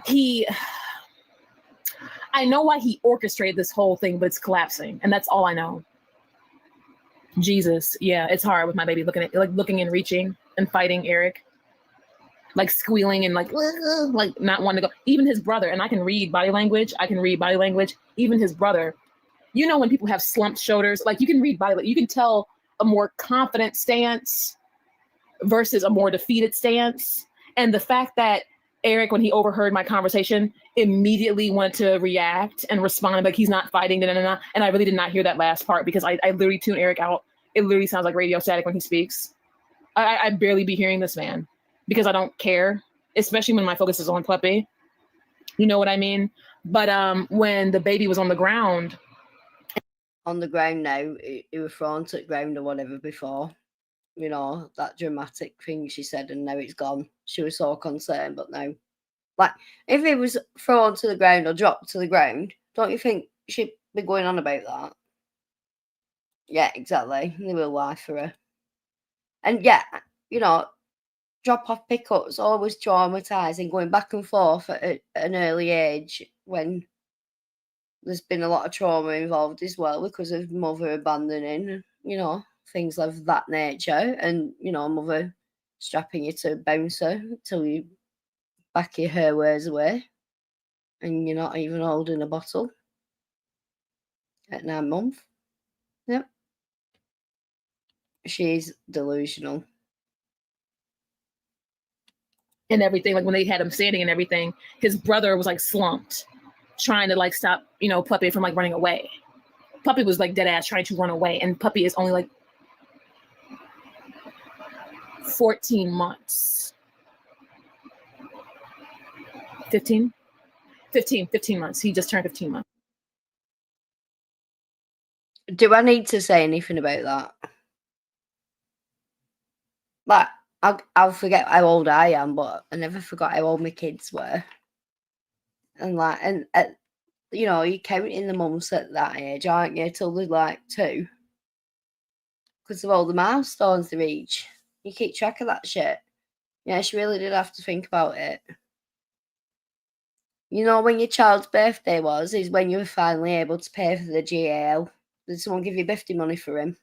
[SPEAKER 5] I know why he orchestrated this whole thing, but it's collapsing. And that's all I know. Jesus. Yeah, it's hard with my baby looking and reaching and fighting Eric. Like squealing and like not wanting to go. Even his brother, and I can read body language. Even his brother, when people have slumped shoulders, like you can read body language. You can tell a more confident stance versus a more defeated stance. And the fact that Eric, when he overheard my conversation, immediately wanted to react and respond like he's not fighting, and I really did not hear that last part because I literally tuned Eric out. It literally sounds like radio static when he speaks. I barely be hearing this man because I don't care, especially when my focus is on Puppy. You know what I mean? But when the baby was on the ground.
[SPEAKER 4] On the ground now, he was thrown to the ground or whatever before. That dramatic thing she said, and now it's gone. She was so concerned, but now, like, if it was thrown to the ground or dropped to the ground, don't you think she'd be going on about that? Yeah, exactly. They will lie for her. And yeah, drop-off pickups always traumatising, going back and forth at an early age when there's been a lot of trauma involved as well because of mother abandoning, things of that nature, and mother strapping you to a bouncer till you back your hair wears away and you're not even holding a bottle at 9 months. Yep. She's delusional.
[SPEAKER 5] And everything, like when they had him standing and everything, his brother was like slumped, trying to like stop, Puppy from like running away. Puppy was like dead ass trying to run away, and Puppy is only like 14 months. 15 months. He just turned 15 months.
[SPEAKER 4] Do I need to say anything about that? Like, I'll forget how old I am, but I never forgot how old my kids were. And like, and you know, you're counting the months at that age, aren't you? Till they're like 2, because of all the milestones they reach. You keep track of that shit. Yeah, she really did have to think about it. You know, when your child's birthday was, is when you were finally able to pay for the GAL. Did someone give you birthday money for him?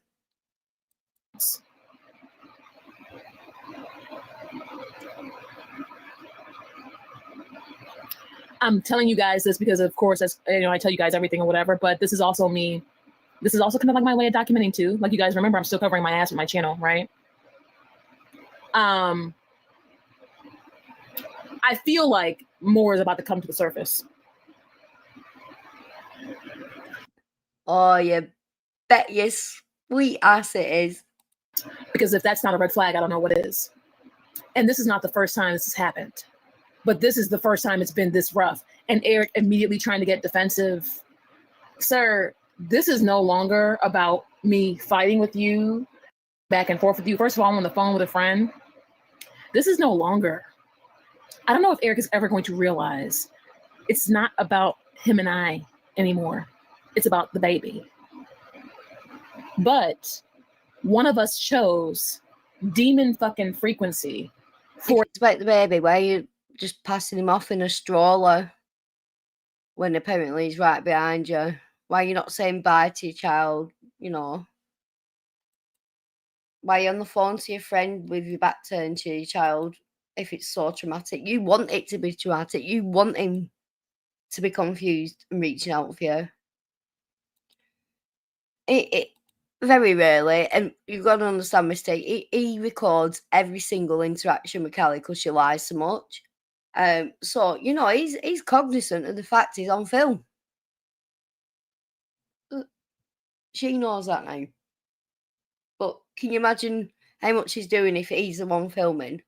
[SPEAKER 5] I'm telling you guys this because, of course, as you know, I tell you guys everything or whatever. But this is also me. This is also kind of like my way of documenting too. Like you guys remember, I'm still covering my ass with my channel, right? I feel like more is about to come to the surface.
[SPEAKER 4] Oh, you bet your sweet ass it is.
[SPEAKER 5] Because if that's not a red flag, I don't know what is. And this is not the first time this has happened. But this is the first time it's been this rough. And Eric immediately trying to get defensive. Sir, this is no longer about me fighting with you, back and forth with you. First of all, I'm on the phone with a friend. This is no longer. I don't know if Eric is ever going to realize it's not about him and I anymore. It's about the baby. But one of us chose demon fucking frequency for.
[SPEAKER 4] It's about the baby. Why are you just passing him off in a stroller when apparently he's right behind you? Why are you not saying bye to your child? You know, why are you on the phone to your friend with your back turned to your child if it's so traumatic? You want it to be traumatic. You want him to be confused and reaching out for you. It very rarely, and you've got to understand, mistake. He records every single interaction with Callie because she lies so much. So you know he's cognizant of the fact he's on film. She knows that now. But can you imagine how much he's doing if he's the one filming?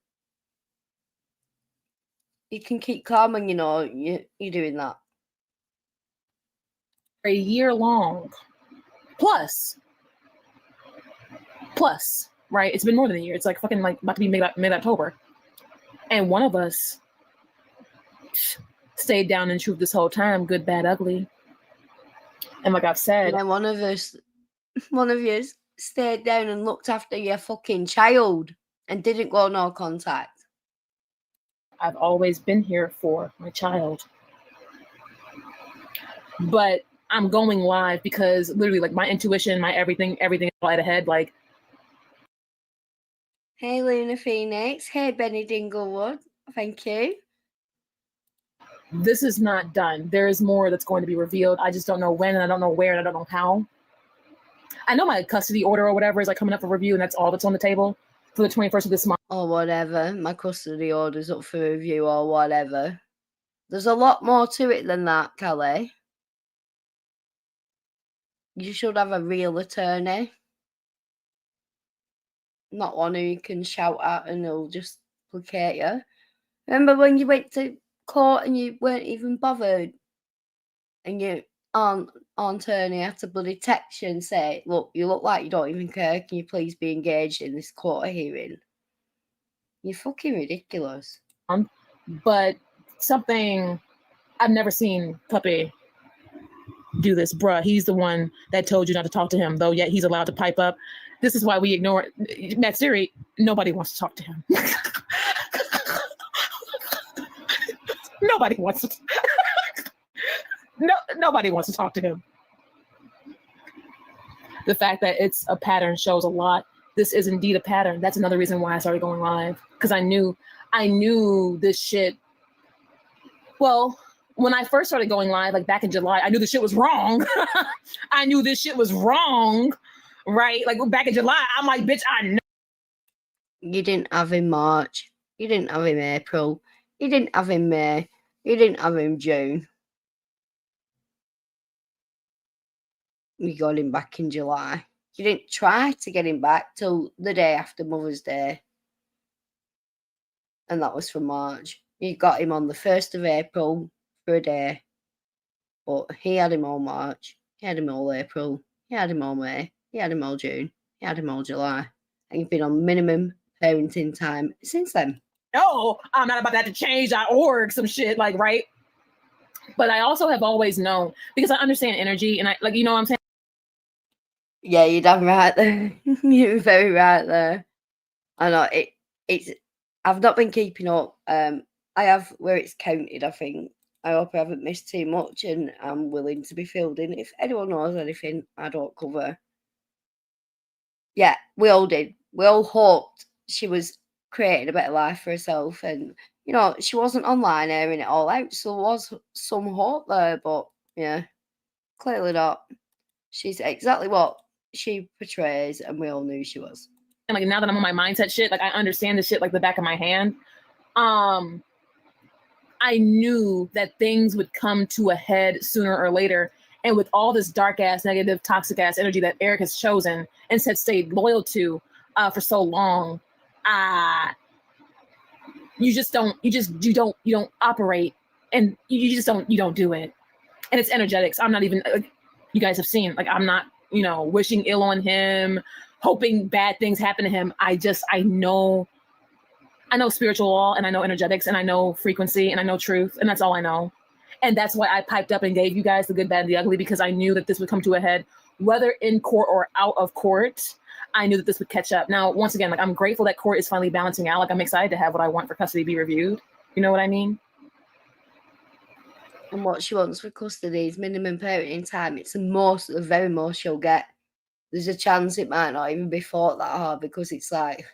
[SPEAKER 4] You can keep calm when you know you're doing that.
[SPEAKER 5] A year long. Plus, right? It's been more than a year. It's like fucking like about to be mid-October. And one of us stayed down in truth this whole time, good, bad, ugly. And like I've said,
[SPEAKER 4] and then one of you stayed down and looked after your fucking child and didn't go no contact.
[SPEAKER 5] I've always been here for my child. But I'm going live because literally like my intuition, my everything is right ahead. Like,
[SPEAKER 4] hey Luna Phoenix, hey Benny Dinglewood, thank you.
[SPEAKER 5] This is not done. There is more that's going to be revealed. I just don't know when, and I don't know where, and I don't know how. I know my custody order or whatever is like coming up for review, and that's all that's on the table for the 21st of this month.
[SPEAKER 4] Or whatever. My custody order's up for review or whatever. There's a lot more to it than that, Callie. You should have a real attorney. Not one who you can shout at and he'll just placate you. Remember when you went to court and you weren't even bothered? And your aunt attorney had to bloody text you and say, look, you look like you don't even care. Can you please be engaged in this court hearing? You're fucking ridiculous.
[SPEAKER 5] But something I've never seen Puppy do this, bruh. He's the one that told you not to talk to him, though yet he's allowed to pipe up. This is why we ignore it. Matt Siri, nobody wants to talk to him. Nobody wants to. Nobody wants to talk to him. The fact that it's a pattern shows a lot. This is indeed a pattern. That's another reason why I started going live, because I knew this shit. Well, when I first started going live, like back in July, I knew this shit was wrong. I knew this shit was wrong, right? Like back in July, I'm like, bitch, I know.
[SPEAKER 4] You didn't have him March. You didn't have him April. You didn't have him May. You didn't have him June. You got him back in July. You didn't try to get him back till the day after Mother's Day. And that was for March. You got him on the 1st of April for a day. But he had him all March. He had him all April. He had him all May. He had him all June. He had him all July. And you've been on minimum parenting time since then.
[SPEAKER 5] Oh, I'm not about that to change.org, some shit, like, right? But I also have always known, because I understand energy, and I, like, you know what I'm saying?
[SPEAKER 4] Yeah, you're damn right there. You're very right there. I know it's I've not been keeping up. I have where it's counted, I think. I hope I haven't missed too much, and I'm willing to be filled in. If anyone knows anything I don't cover. Yeah, we all did. We all hoped she was creating a better life for herself, and you know, she wasn't online airing it all out, so there was some hope there, but yeah, clearly not. She's exactly what she portrays, and we all knew she was.
[SPEAKER 5] And like now that I'm on my mindset shit, like I understand this shit like the back of my hand. I knew that things would come to a head sooner or later. And with all this dark ass, negative, toxic ass energy that Eric has chosen and said stayed loyal to for so long, you don't operate, and you don't do it. And it's energetics. I'm not even, you guys have seen, like, I'm not, wishing ill on him, hoping bad things happen to him. I know spiritual law, and I know energetics, and I know frequency, and I know truth, and that's all I know. And that's why I piped up and gave you guys the good, bad, and the ugly, because I knew that this would come to a head, whether in court or out of court. I knew that this would catch up. Now, once again, like, I'm grateful that court is finally balancing out. Like, I'm excited to have what I want for custody be reviewed. You know what I mean?
[SPEAKER 4] And what she wants for custody is minimum parenting time. It's the very most she'll get. There's a chance it might not even be fought that hard, because it's like,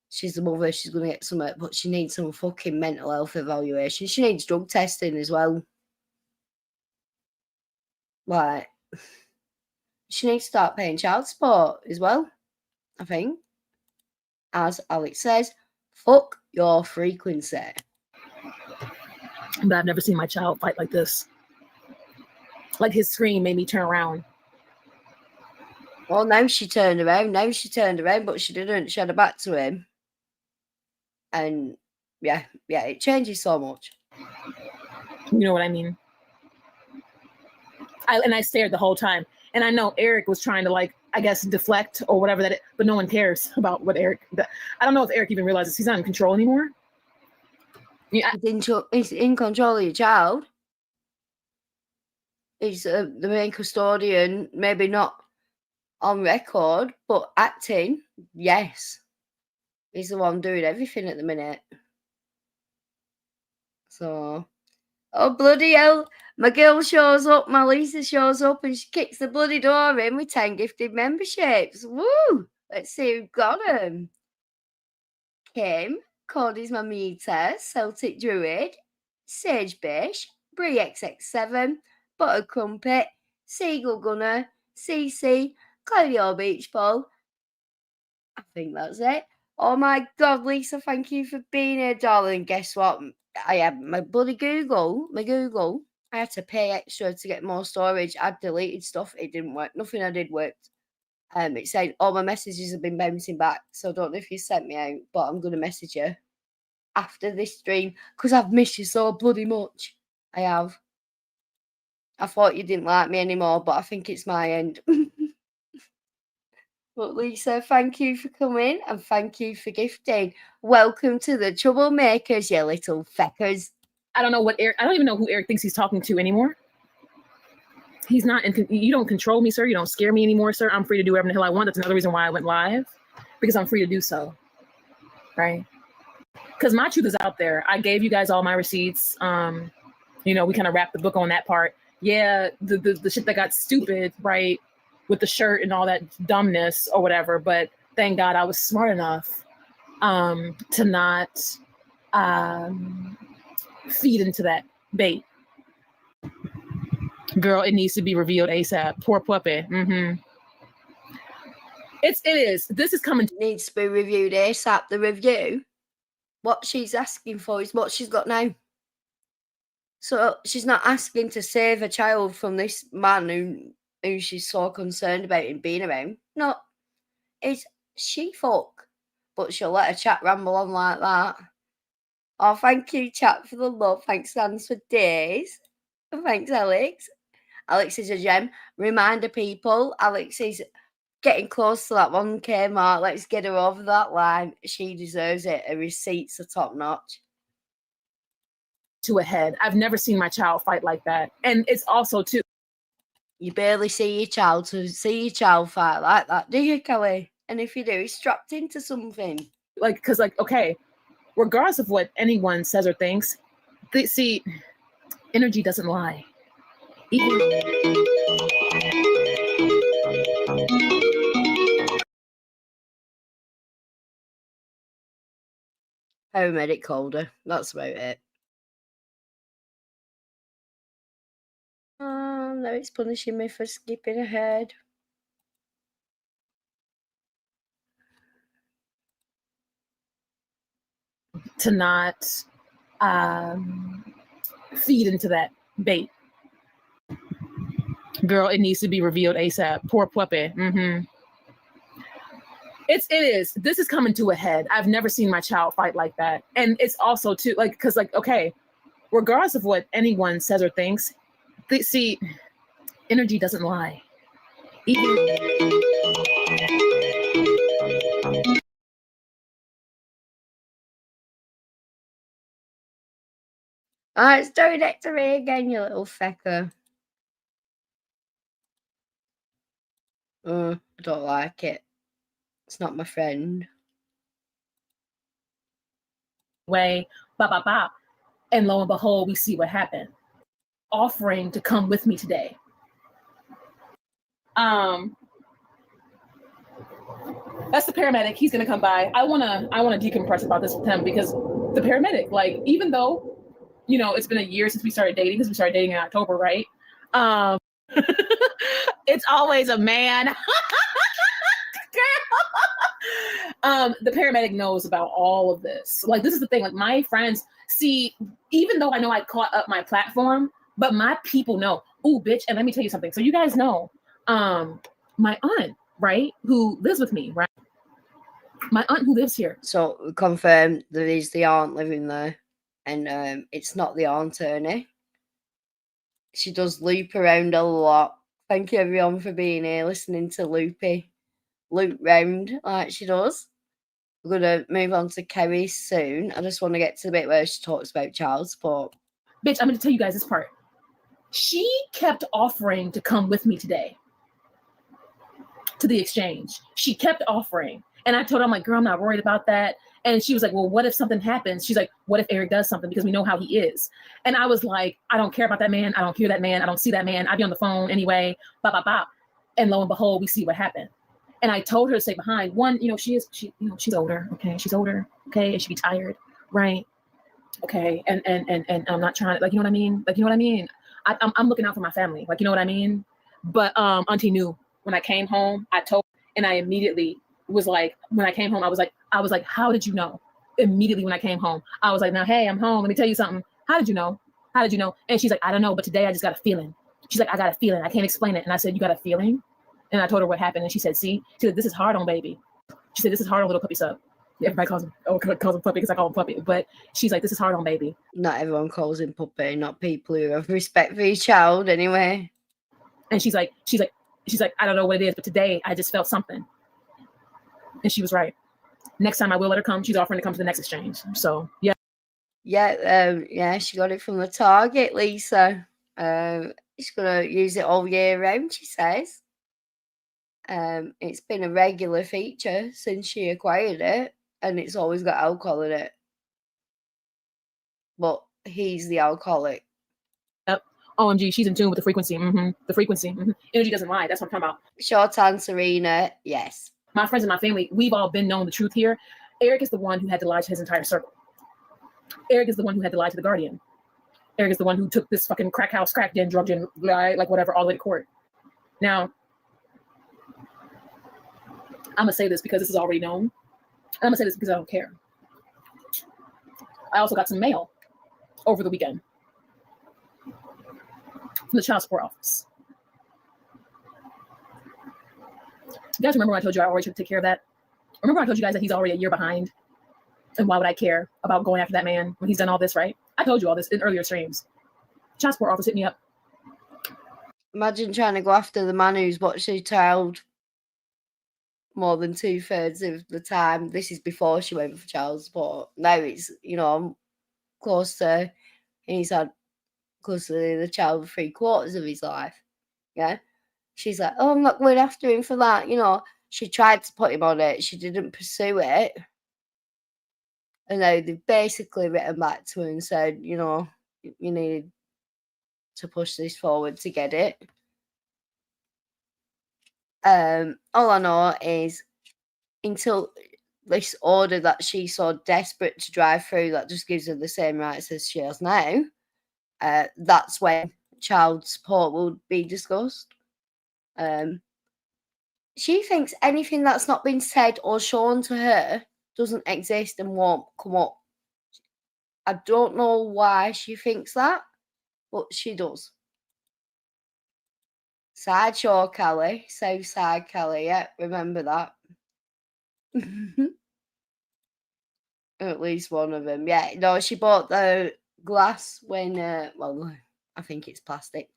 [SPEAKER 4] she's the mother, she's going to get something, but she needs some fucking mental health evaluation. She needs drug testing as well. Like, she needs to start paying child support as well, I think. As Alex says, fuck your frequency.
[SPEAKER 5] But I've never seen my child fight like this. Like, his scream made me turn around.
[SPEAKER 4] Well, now she turned around, but she didn't. She had her back to him. And yeah, it changes so much.
[SPEAKER 5] You know what I mean? I stared the whole time. And I know Eric was trying to, like, I guess, deflect or whatever but no one cares about what Eric. I don't know if Eric even realizes he's not in control anymore. Yeah,
[SPEAKER 4] He's in control of your child. He's the main custodian, maybe not on record, but acting, yes. He's the one doing everything at the minute. So, oh, bloody hell. My girl shows up, my Lisa shows up, and she kicks the bloody door in with 10 gifted memberships. Woo! Let's see who got them. Kim, Cody's Mamita, Celtic Druid, Sage Bish, Brie XX7, Butter Crumpet, Seagull Gunner, CC, Claudio Beach Ball. I think that's it. Oh my God, Lisa, thank you for being here, darling. Guess what? I had my bloody Google. I had to pay extra to get more storage. I'd deleted stuff. It didn't work. Nothing I did worked. It said all my messages have been bouncing back. So I don't know if you sent me out, but I'm going to message you after this stream because I've missed you so bloody much. I have. I thought you didn't like me anymore, but I think it's my end. But Lisa, thank you for coming and thank you for gifting. Welcome to the Troublemakers, you little feckers.
[SPEAKER 5] I don't even know who Eric thinks he's talking to anymore. He's not you don't control me, sir. You don't scare me anymore, sir. I'm free to do whatever the hell I want. That's another reason why I went live, because I'm free to do so. Right? Because my truth is out there. I gave you guys all my receipts. We kind of wrapped the book on that part. Yeah, the shit that got stupid, right, with the shirt and all that dumbness or whatever. But thank God I was smart enough to not feed into that bait. Girl, it needs to be revealed ASAP. Poor puppy. Mm-hmm. It is. This is coming.
[SPEAKER 4] Needs to be reviewed ASAP. The review, what she's asking for is what she's got now. So she's not asking to save a child from this man who she's so concerned about him being around. No, it's she fuck. But she'll let her chat ramble on like that. Oh, thank you, chat, for the love. Thanks, Sans, for days. Thanks, Alex. Alex is a gem. Reminder, people, Alex is getting close to that 1K mark. Let's get her over that line. She deserves it. Her receipts are top notch.
[SPEAKER 5] To a head. I've never seen my child fight like that. And it's also too.
[SPEAKER 4] You barely see your child fight like that, do you, Callie? And if you do, he's strapped into something.
[SPEAKER 5] Like, because, like, okay, regardless of what anyone says or thinks, see, energy doesn't lie.
[SPEAKER 4] Paramedic called her. That's about it. Oh, no, it's punishing me for skipping ahead.
[SPEAKER 5] To not feed into that bait. Girl, it needs to be revealed ASAP. Poor puppy. It is. This is coming to a head. I've never seen my child fight like that. And it's also too, like, because, like, okay, regardless of what anyone says or thinks, see, energy doesn't lie.
[SPEAKER 4] It's doing it to me again, you little fecker. I don't like it. It's not my friend.
[SPEAKER 5] Way, and lo and behold, we see what happened. Offering to come with me today. That's the paramedic. He's gonna come by. I wanna decompress about this with him because the paramedic, like, even though, you know, it's been a year since we started dating, because we started dating in October, right? It's always a man. The paramedic knows about all of this. Like, this is the thing. Like, my friends see, even though I know I caught up my platform, but my people know. Oh, bitch! And let me tell you something. So you guys know, my aunt, right, who lives with me, right? My aunt who lives here.
[SPEAKER 4] So confirm there is the aunt living there, and it's not the aunt Ernie. She does loop around a lot. Thank you everyone for being here, listening to Loopy loop round like she does. We're gonna move on to Carrie soon. I just want to get to the bit where she talks about child support.
[SPEAKER 5] Bitch, I'm gonna tell you guys this part. She kept offering to come with me today to the exchange. She kept offering. And I told her, I'm like, girl, I'm not worried about that. And she was like, well, what if something happens? She's like, what if Eric does something? Because we know how he is. And I was like, I don't care about that man. I don't hear that man. I don't see that man. I'd be on the phone anyway. Bop, bop, bop. And lo and behold, we see what happened. And I told her to stay behind. One, you know, she's older. Okay. She's older. Okay. And she'd be tired. Right. Okay. And I'm not trying to, like, you know what I mean? Like, you know what I mean? I'm looking out for my family. Like, you know what I mean? But Auntie knew when I came home, I told, and I immediately was like, when I came home, I was like, how did you know? Immediately when I came home, I was like, now, hey, I'm home. Let me tell you something. How did you know? How did you know? And she's like, I don't know, but today I just got a feeling. She's like, I got a feeling. I can't explain it. And I said, you got a feeling? And I told her what happened. And she said, see, she said, this is hard on baby. She said, this is hard on little puppy sub. Everybody calls him puppy because I call him puppy. But she's like, this is hard on baby.
[SPEAKER 4] Not everyone calls him puppy, not people who have respect for your child anyway.
[SPEAKER 5] And she's like, I don't know what it is, but today I just felt something. And she was right. Next time I will let her come. She's offering to come to the next exchange. So yeah.
[SPEAKER 4] Yeah, she got it from the Target, Lisa. She's gonna use it all year round, she says. It's been a regular feature since she acquired it, and it's always got alcohol in it. But he's the alcoholic.
[SPEAKER 5] Yep. OMG, she's in tune with the frequency. The frequency. Energy doesn't lie. That's what I'm talking about.
[SPEAKER 4] Short answer, Serena, yes.
[SPEAKER 5] My friends and my family, we've all been known the truth here. Eric is the one who had to lie to his entire circle. Eric is the one who had to lie to the Guardian. Eric is the one who took this fucking crack house, crack den, drug den, like whatever, all the way to court. Now, I'm going to say this because this is already known. I'm going to say this because I don't care. I also got some mail over the weekend from the child support office. You guys remember when I told you I already should take care of that? Remember I told you guys that he's already a year behind? And why would I care about going after that man when he's done all this, right? I told you all this in earlier streams. Child support office hit me up.
[SPEAKER 4] Imagine trying to go after the man who's watched your child more than 2/3 of the time. This is before she went for child support. Now it's, close to, he's had close to the child for 3/4 of his life. Yeah. She's like, oh, I'm not going after him for that. She tried to put him on it. She didn't pursue it. And now they've basically written back to her and said, you need to push this forward to get it. All I know is until this order that she's so desperate to drive through that just gives her the same rights as she has now, that's when child support will be discussed. She thinks anything that's not been said or shown to her doesn't exist and won't come up. I don't know why she thinks that, but she does. Sideshow Callie, Southside Callie, yeah, remember that. At least one of them, yeah. No, she bought the glass when, I think it's plastic.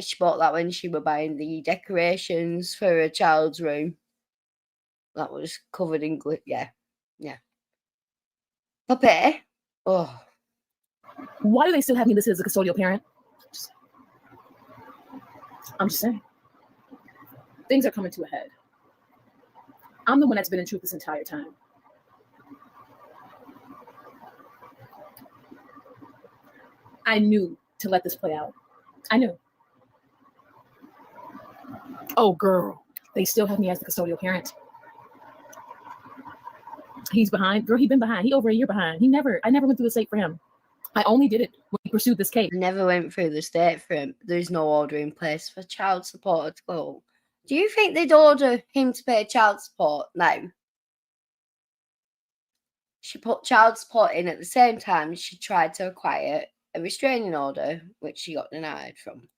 [SPEAKER 4] She bought that when she were buying the decorations for a child's room. That was covered in glitter, yeah. Puppy, oh.
[SPEAKER 5] Why do they still have me listed as a custodial parent? I'm just saying. Things are coming to a head. I'm the one that's been in truth this entire time. I knew to let this play out. I knew. Oh, girl. They still have me as the custodial parent. He's behind. Girl, he's been behind. He over a year behind. I never went through the state for him. I only did it when he pursued this case.
[SPEAKER 4] Never went through the state for him. There's no order in place for child support to go. Do you think they'd order him to pay child support now? She put child support in at the same time she tried to acquire a restraining order, which she got denied from.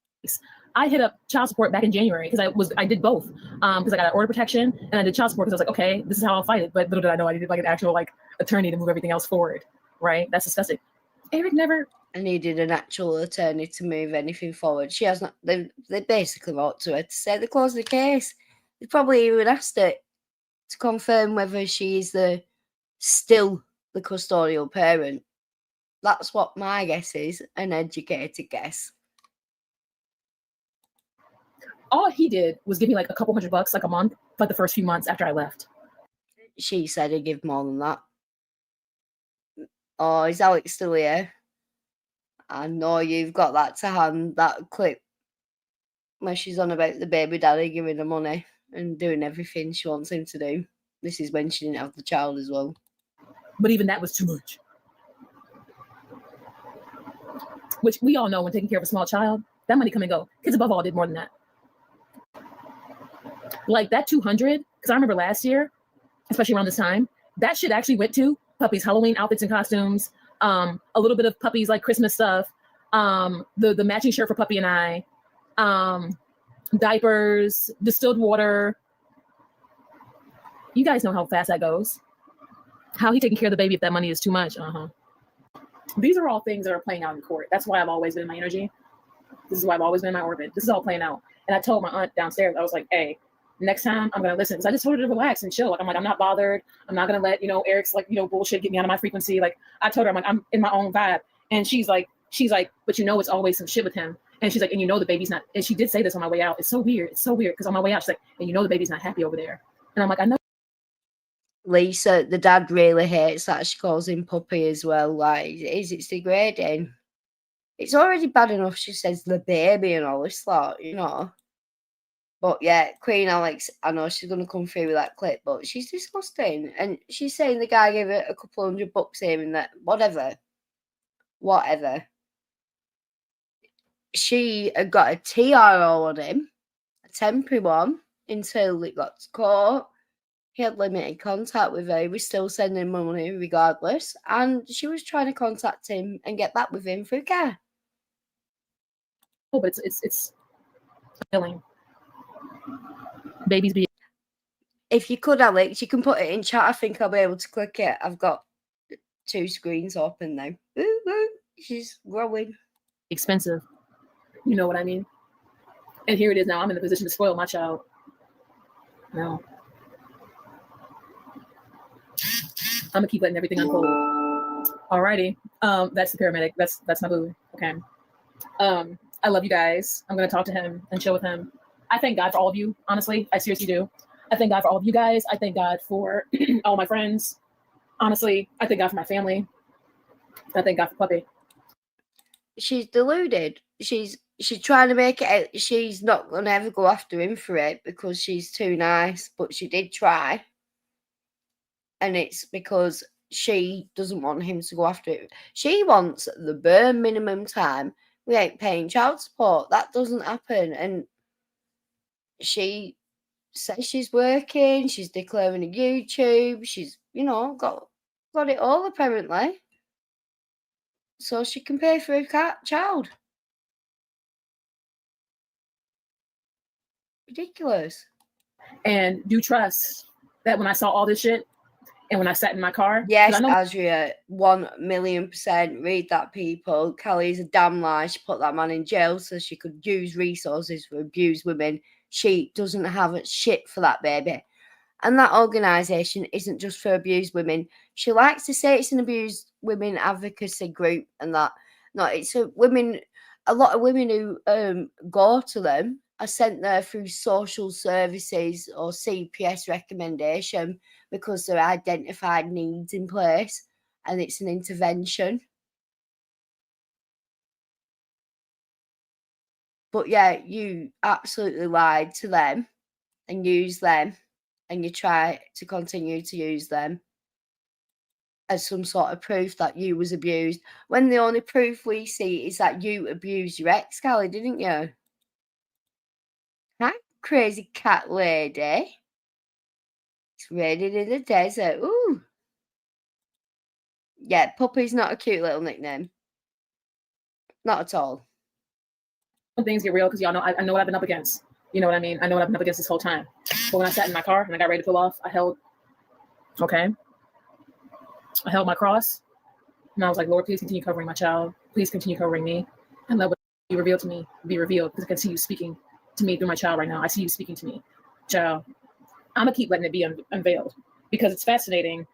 [SPEAKER 5] I hit up child support back in January because I did both. Because I got order protection and I did child support because I was like, okay, this is how I'll fight it. But little did I know I needed like an actual attorney to move everything else forward. Right? That's disgusting. Eric never.
[SPEAKER 4] I needed an actual attorney to move anything forward. She has not. They basically wrote to her to say they closed the case. They probably even asked her to confirm whether she's still the custodial parent. That's what my guess is, an educated guess.
[SPEAKER 5] All he did was give me a couple $100 a month for the first few months after I left.
[SPEAKER 4] She said he'd give more than that. Oh, is Alex still here? I know you've got that to hand, that clip where she's on about the baby daddy giving her money and doing everything she wants him to do. This is when she didn't have the child as well.
[SPEAKER 5] But even that was too much. Which we all know when taking care of a small child, that money come and go. Kids above all did more than that. That 200, because I remember last year, especially around this time, that shit actually went to puppies' Halloween outfits and costumes, a little bit of puppies Christmas stuff, the matching shirt for Puppy and I, diapers, distilled water. You guys know how fast that goes. How he taking care of the baby if that money is too much. These are all things that are playing out in court. That's why I've always been in my energy. This is why I've always been in my orbit. This is all playing out. And I told my aunt downstairs, I was like, hey, next time I'm going to listen. Because I just told her to relax and chill. I'm not bothered. I'm not going to let, Eric's bullshit get me out of my frequency. I told her, I'm in my own vibe. And she's like, but it's always some shit with him. And she's like, and the baby's not, and she did say this on my way out. It's so weird. Because on my way out, she's like, and the baby's not happy over there. And I'm like, I know.
[SPEAKER 4] Lisa, the dad really hates that she calls him Puppy as well. It's degrading. It's already bad enough she says the baby and all this lot, But yeah, Queen Alex, I know she's going to come through with that clip, but she's disgusting. And she's saying the guy gave her a couple $100 here and that, whatever. She had got a TRO on him, a temporary one, until it got to court. He had limited contact with her. He was still sending money regardless. And she was trying to contact him and get back with him through care.
[SPEAKER 5] Oh, but it's killing. Babies be.
[SPEAKER 4] If you could, Alex, you can put it in chat. I think I'll be able to click it. I've got 2 screens open now. Ooh, ooh, she's growing.
[SPEAKER 5] Expensive. You know what I mean? And here it is now. I'm in the position to spoil my child. No. I'm gonna keep letting everything unfold. Alrighty. That's the paramedic. That's my boo. Okay. I love you guys. I'm gonna talk to him and chill with him. I thank God for all of you. Honestly, I seriously do. I thank God for all of you guys. I thank God for all my friends. Honestly, I thank God for my family. I thank God for Puppy.
[SPEAKER 4] She's deluded. She's trying to make it out. She's not gonna ever go after him for it because she's too nice, but she did try. And it's because she doesn't want him to go after it. She wants the bare minimum time. We ain't paying child support. That doesn't happen. And she says she's working. She's declaring a YouTube. She's, got it all apparently. So she can pay for her child. Ridiculous.
[SPEAKER 5] And do trust that when I saw all this shit and when I sat in my car.
[SPEAKER 4] Yes, Azria, 1,000,000%. Read that, people. Callie's a damn lie. She put that man in jail so she could use resources for abused women. She doesn't have a shit for that baby. And that organisation isn't just for abused women. She likes to say it's an abused women advocacy group and that. No, it's a lot of women who go to them are sent there through social services or CPS recommendation because there are identified needs in place and it's an intervention. But yeah, you absolutely lied to them and used them, and you try to continue to use them as some sort of proof that you was abused, when the only proof we see is that you abused your ex, Callie, didn't you? Hi, crazy cat lady. It's raining in the desert. Ooh. Yeah, Puppy's not a cute little nickname. Not at all.
[SPEAKER 5] Things get real because y'all know I know what I've been up against. You know what I mean? I know what I've been up against this whole time. But when I sat in my car and I got ready to pull off, I held my cross and I was like, Lord, please continue covering my child. Please continue covering me. And let what you revealed to me be revealed because I can see you speaking to me through my child right now. I see you speaking to me. Child, I'm going to keep letting it be unveiled because it's fascinating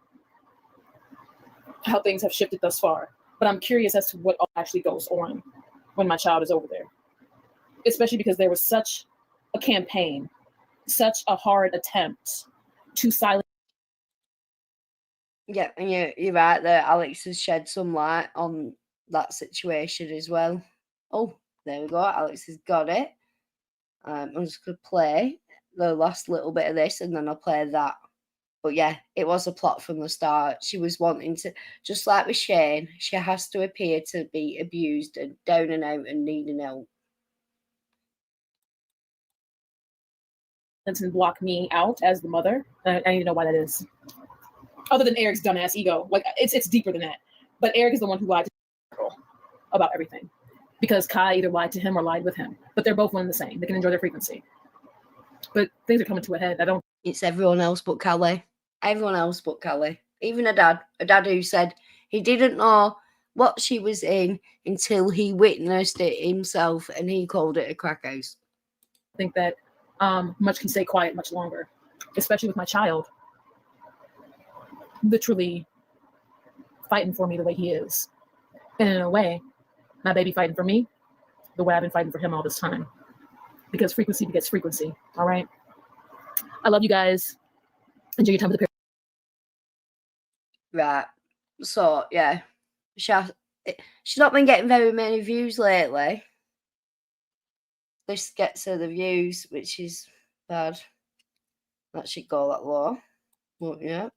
[SPEAKER 5] how things have shifted thus far. But I'm curious as to what actually goes on when my child is over there. Especially because there was such a campaign, such a hard attempt to silence.
[SPEAKER 4] Yeah, and you're right there. Alex has shed some light on that situation as well. Oh, there we go. Alex has got it. I'm just going to play the last little bit of this and then I'll play that. But yeah, it was a plot from the start. She was wanting to, just like with Shane, she has to appear to be abused and down and out and needing help.
[SPEAKER 5] And block me out as the mother. I need to know why that is. Other than Eric's dumbass ego, like it's deeper than that. But Eric is the one who lied to the girl about everything, because Kai either lied to him or lied with him. But they're both one and the same. They can enjoy their frequency. But things are coming to a head.
[SPEAKER 4] It's everyone else but Callie. Everyone else but Callie. Even a dad who said he didn't know what she was in until he witnessed it himself, and he called it a crack house.
[SPEAKER 5] I think that much can stay quiet much longer, especially with my child literally fighting for me the way he is. And in a way, my baby fighting for me the way I've been fighting for him all this time. Because frequency begets frequency, all right? I love you guys. Enjoy your time with the
[SPEAKER 4] Right. So, yeah. She's not been getting very many views lately. This gets her the views, which is bad. That should go that low. But, yeah.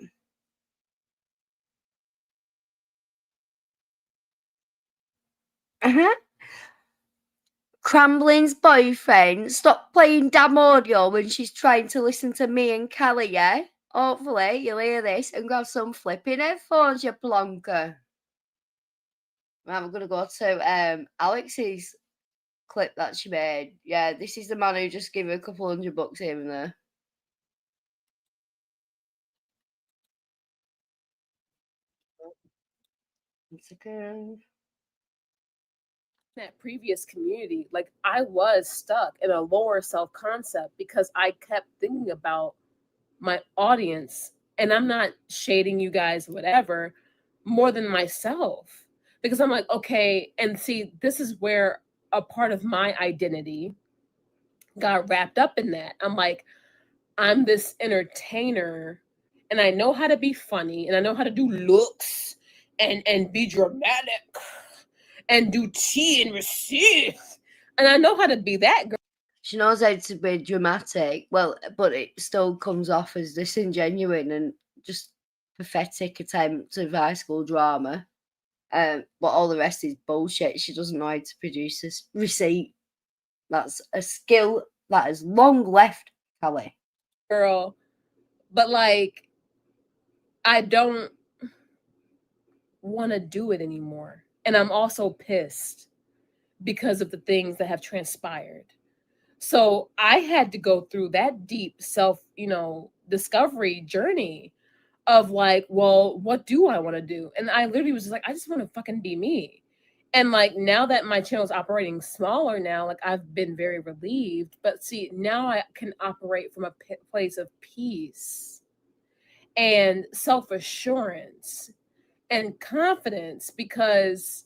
[SPEAKER 4] Crambling's boyfriend, stop playing damn audio when she's trying to listen to me and Callie, yeah? Hopefully you'll hear this and grab some flipping headphones, you plonker. Right, we're going to go to Alex's clip that she made. Yeah, this is the man who just gave her a couple $100 here and there. 1 second.
[SPEAKER 5] that previous community, like I was stuck in a lower self-concept because I kept thinking about my audience and I'm not shading you guys, whatever, more than myself. Because I'm like, okay, and see, this is where a part of my identity got wrapped up in that. I'm like, I'm this entertainer and I know how to be funny and I know how to do looks and be dramatic and do tea and receive. And I know how to be that girl.
[SPEAKER 4] She knows how to be dramatic, well, but it still comes off as disingenuous and just pathetic attempt of high school drama. But all the rest is bullshit. She doesn't know how to produce a receipt. That's a skill that is long left, Callie.
[SPEAKER 5] Girl. But like, I don't want to do it anymore. And I'm also pissed because of the things that have transpired. So I had to go through that deep self, discovery journey of like, well, what do I want to do? And I literally was just like, I just want to fucking be me. And like, now that my channel is operating smaller now, like I've been very relieved, but see, now I can operate from a place of peace and self-assurance and confidence, because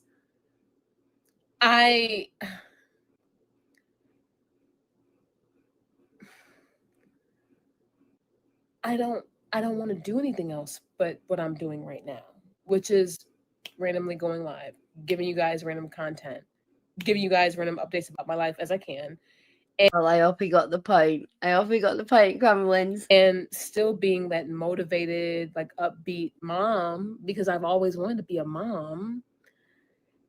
[SPEAKER 5] I don't want to do anything else but what I'm doing right now, which is randomly going live, giving you guys random content, giving you guys random updates about my life as I can.
[SPEAKER 4] Well, I hope he got the point. Gremlins.
[SPEAKER 5] And still being that motivated, like upbeat mom, because I've always wanted to be a mom,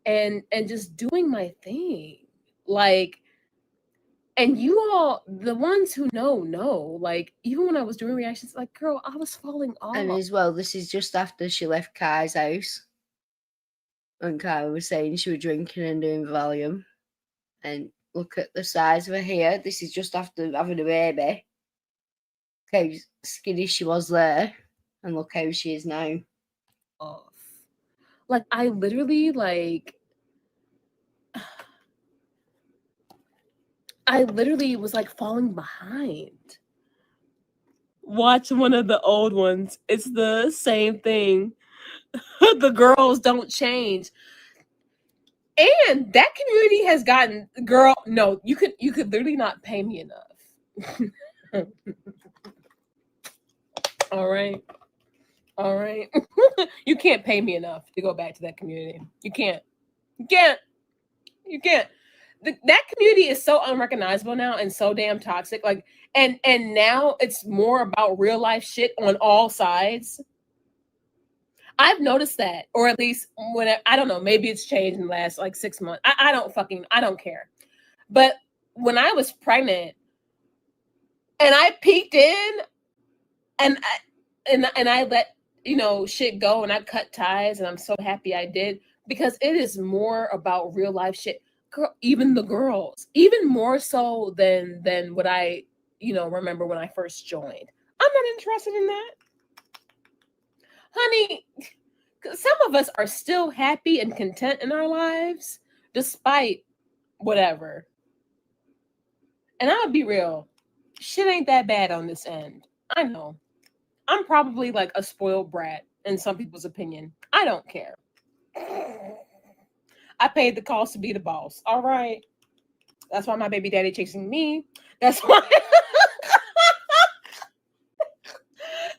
[SPEAKER 5] and just doing my thing. Like, and you all, the ones who know, like, even when I was doing reactions, like, girl, I was falling off.
[SPEAKER 4] And as well, this is just after she left Kai's house. And Kai was saying she was drinking and doing Valium. And look at the size of her hair. This is just after having a baby. Look how skinny she was there. And look how she is now.
[SPEAKER 5] Off. Like, I literally, like, I literally was like falling behind. Watch one of the old ones. It's the same thing. The girls don't change. And that community has gotten, girl, no, you could literally not pay me enough. All right. You can't pay me enough to go back to that community. You can't. That community is so unrecognizable now and so damn toxic. Like, and now it's more about real life shit on all sides. I've noticed that, or at least when I don't know, maybe it's changed in the last like 6 months. I don't care. But when I was pregnant and I peeked in and I let, shit go and I cut ties, and I'm so happy I did, because it is more about real life shit. Girl, even the girls, even more so than what I, remember when I first joined. I'm not interested in that. Honey, some of us are still happy and content in our lives despite whatever. And I'll be real, shit ain't that bad on this end. I know. I'm probably like a spoiled brat in some people's opinion. I don't care. I paid the cost to be the boss. All right. That's why my baby daddy chasing me. That's why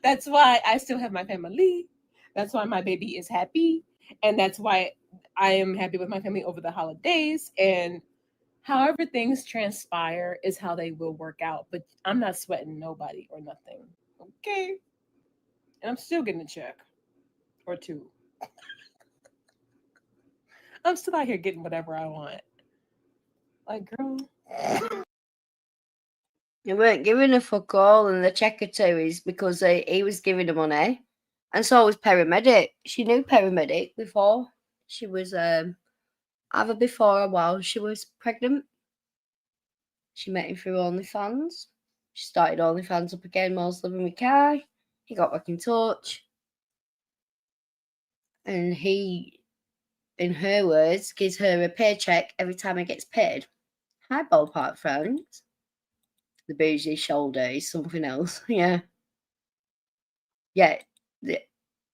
[SPEAKER 5] that's why I still have my family. That's why my baby is happy. And that's why I am happy with my family over the holidays. And however things transpire is how they will work out. But I'm not sweating nobody or nothing. Okay. And I'm still getting a check or two. I'm still out here getting whatever I want. Like, girl.
[SPEAKER 4] You weren't giving a fuck all, and the checker too is because he was giving her money. And so was Paramedic. She knew Paramedic before. She was either before or while she was pregnant. She met him through OnlyFans. She started OnlyFans up again while I was living with Kai. He got back in touch. And he, in her words, gives her a paycheck every time he gets paid. Hi, ballpark friends. The bougie shoulder is something else, yeah. yeah,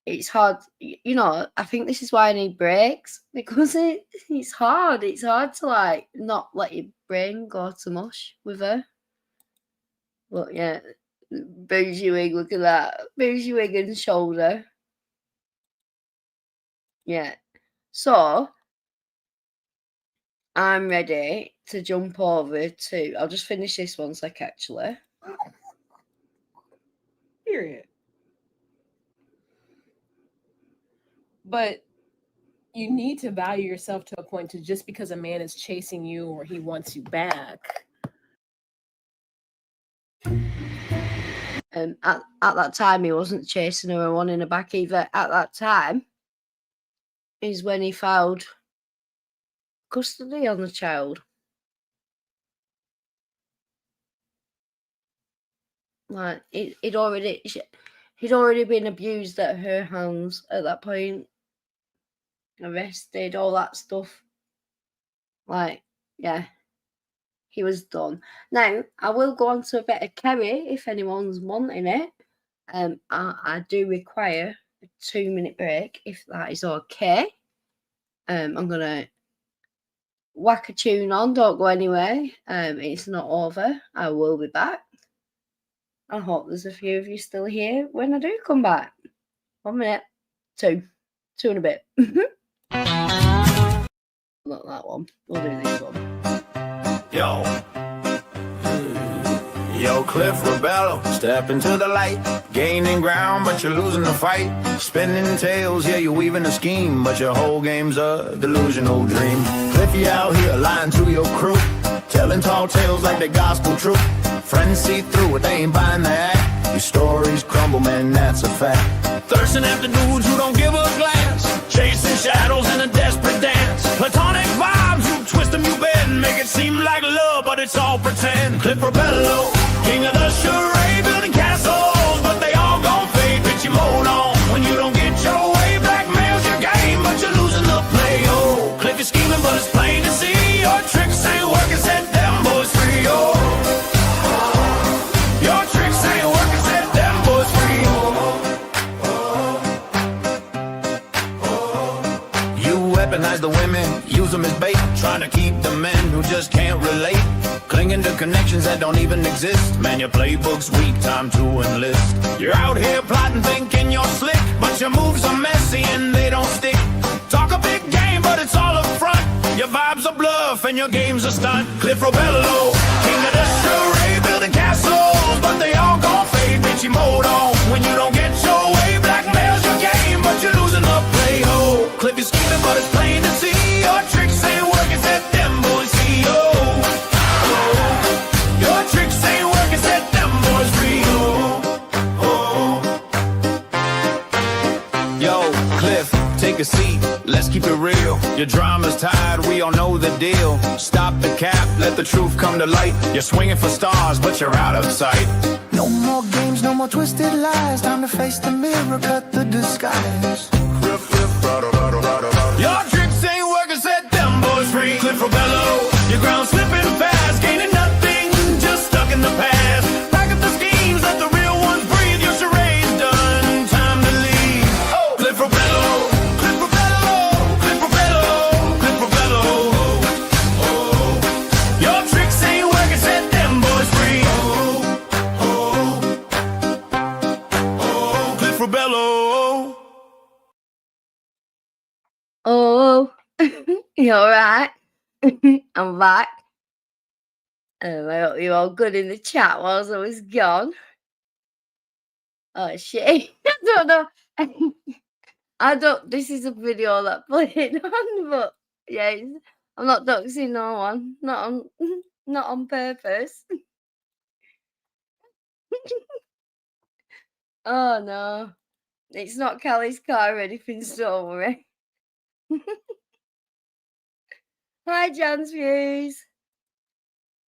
[SPEAKER 4] it's hard. You know, I think this is why I need breaks, because it's hard. It's hard to like not let your brain go to mush with her. But yeah, bougie wig, look at that. Bougie wig and shoulder. Yeah. So I'm ready to jump over to, I'll just finish this one sec actually.
[SPEAKER 5] Period. But you need to value yourself to a point to just because a man is chasing you or he wants you back.
[SPEAKER 4] At that time, he wasn't chasing her or wanting her back either. At that time is when he filed custody on the child. Like he'd already been abused at her hands at that point. Arrested, all that stuff. Like, yeah, he was done. Now, I will go on to a bit of Carrie if anyone's wanting it. I do require a 2-minute break if that is okay. I'm gonna whack a tune on, don't go anywhere. It's not over. I will be back. I hope there's a few of you still here when I do come back. 1 minute. 2 and a bit. Not that one. We'll do this one.
[SPEAKER 1] Yo, Cliff Rebello, step into the light, gaining ground, but you're losing the fight. Spinning tails, yeah, you're weaving a scheme, but your whole game's a delusional dream. Cliff, you out here lying to your crew, telling tall tales like the gospel truth. Friends see through it, they ain't buying the act. Your stories crumble, man, that's a fact. Thirsting after dudes who don't give a glance, chasing shadows in a desperate dance. Platonic vibes, you twist them, you bend, make it seem like love, but it's all pretend. Cliff Rebello, king of the charade, building castles, but they all gon' fade. Bitch, you moan on when you don't get your way. Blackmail's your game, but you're losing the play. Oh, Cliff is scheming, but it's plain to see your tricks ain't working. Set them boys free. Oh, your tricks ain't working. Set them boys free. You weaponize the women, use them as bait, trying to keep the men who just can't relate. Clinging to connections that don't even exist. Man, your playbook's weak, time to enlist. You're out here plotting, thinking you're slick, but your moves are messy and they don't stick. Talk a big game, but it's all up front. Your vibes are bluff and your game's a stunt. Cliff Rebello, king of the charade, building castles, but they all gon' fade. Bitch, you mode on when you don't get your way. Blackmail's your game, but you're losing the play. Oh, Cliff is scheming, but it's plain to see your tricks ain't working. Set them boys see. Oh, your tricks ain't working, set them boys free. Yo, Cliff, take a seat, let's keep it real. Your drama's tired, we all know the deal. Stop the cap, let the truth come to light. You're swinging for stars, but you're out of sight.
[SPEAKER 7] No more games, no more twisted lies. Time to face the mirror, cut the disguise.
[SPEAKER 1] Your tricks ain't working, set them boys free. Cliff Rebello, your ground slipping fast, gaining nothing, just stuck in the past. Pack up the schemes, let the real ones breathe. Your charade's done, time to leave. Oh, Cliff Rebello, Cliff Rebello, Cliff Rebello, Cliff Rebello. Oh, your tricks ain't working, set them boys free. Oh, Cliff Rebello.
[SPEAKER 4] Oh, you alright? I'm back. I hope you're all good in the chat whilst I was gone. Oh shit. I don't know. This is a video that played on, but yeah, I'm not doxing no one. Not on purpose. Oh no. It's not Callie's car or anything, so don't worry. Hi, John's Views.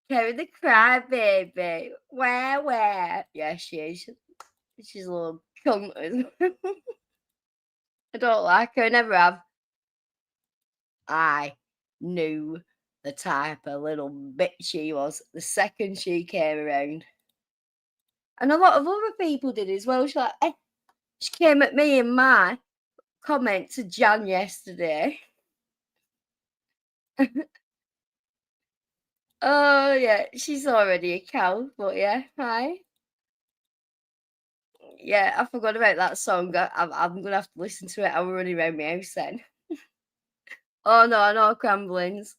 [SPEAKER 4] Carrie the crybaby. Where? Yeah, she is. She's a little cunt. I don't like her, never have. I knew the type of little bitch she was the second she came around. And a lot of other people did as well. She's like, She came at me in my comment to Jan yesterday. Oh, yeah, she's already a cow, but yeah, hi. Yeah, I forgot about that song. I'm going to have to listen to it. I'm running around my house then. Oh, no crumblings.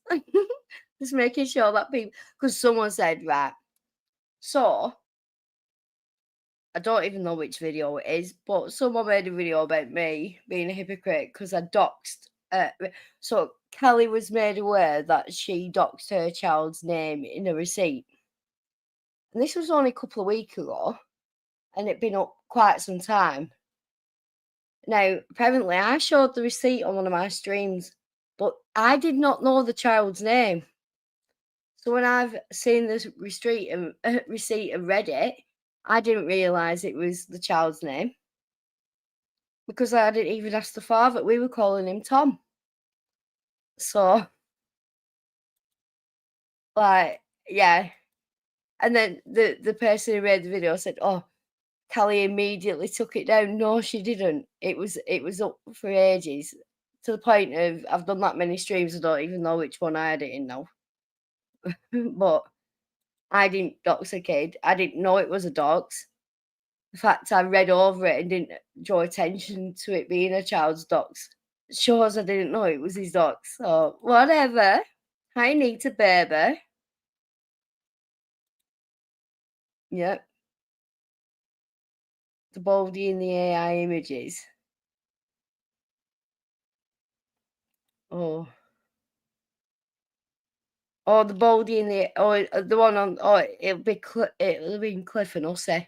[SPEAKER 4] Just making sure that people, because someone said, right, so I don't even know which video it is, but someone made a video about me being a hypocrite because I doxed. So Callie was made aware that she doxed her child's name in a receipt. And this was only a couple of weeks ago, and it'd been up quite some time. Now, apparently, I showed the receipt on one of my streams, but I did not know the child's name. So when I've seen this receipt and read it, I didn't realise it was the child's name because I didn't even ask the father. We were calling him Tom. So, like, yeah. And then the person who made the video said, "Oh, Callie immediately took it down." No, she didn't. It was up for ages, to the point of I've done that many streams, I don't even know which one I had it in now. But I didn't dox a kid. I didn't know it was a dox. In fact, I read over it and didn't draw attention to it being a child's dox. Shows I didn't know it was his dox. So whatever. I need a baby. Yep. The baldy in the AI images. Oh. Oh, the baldy in the one on. Oh, it'll be Cliff and Ussy.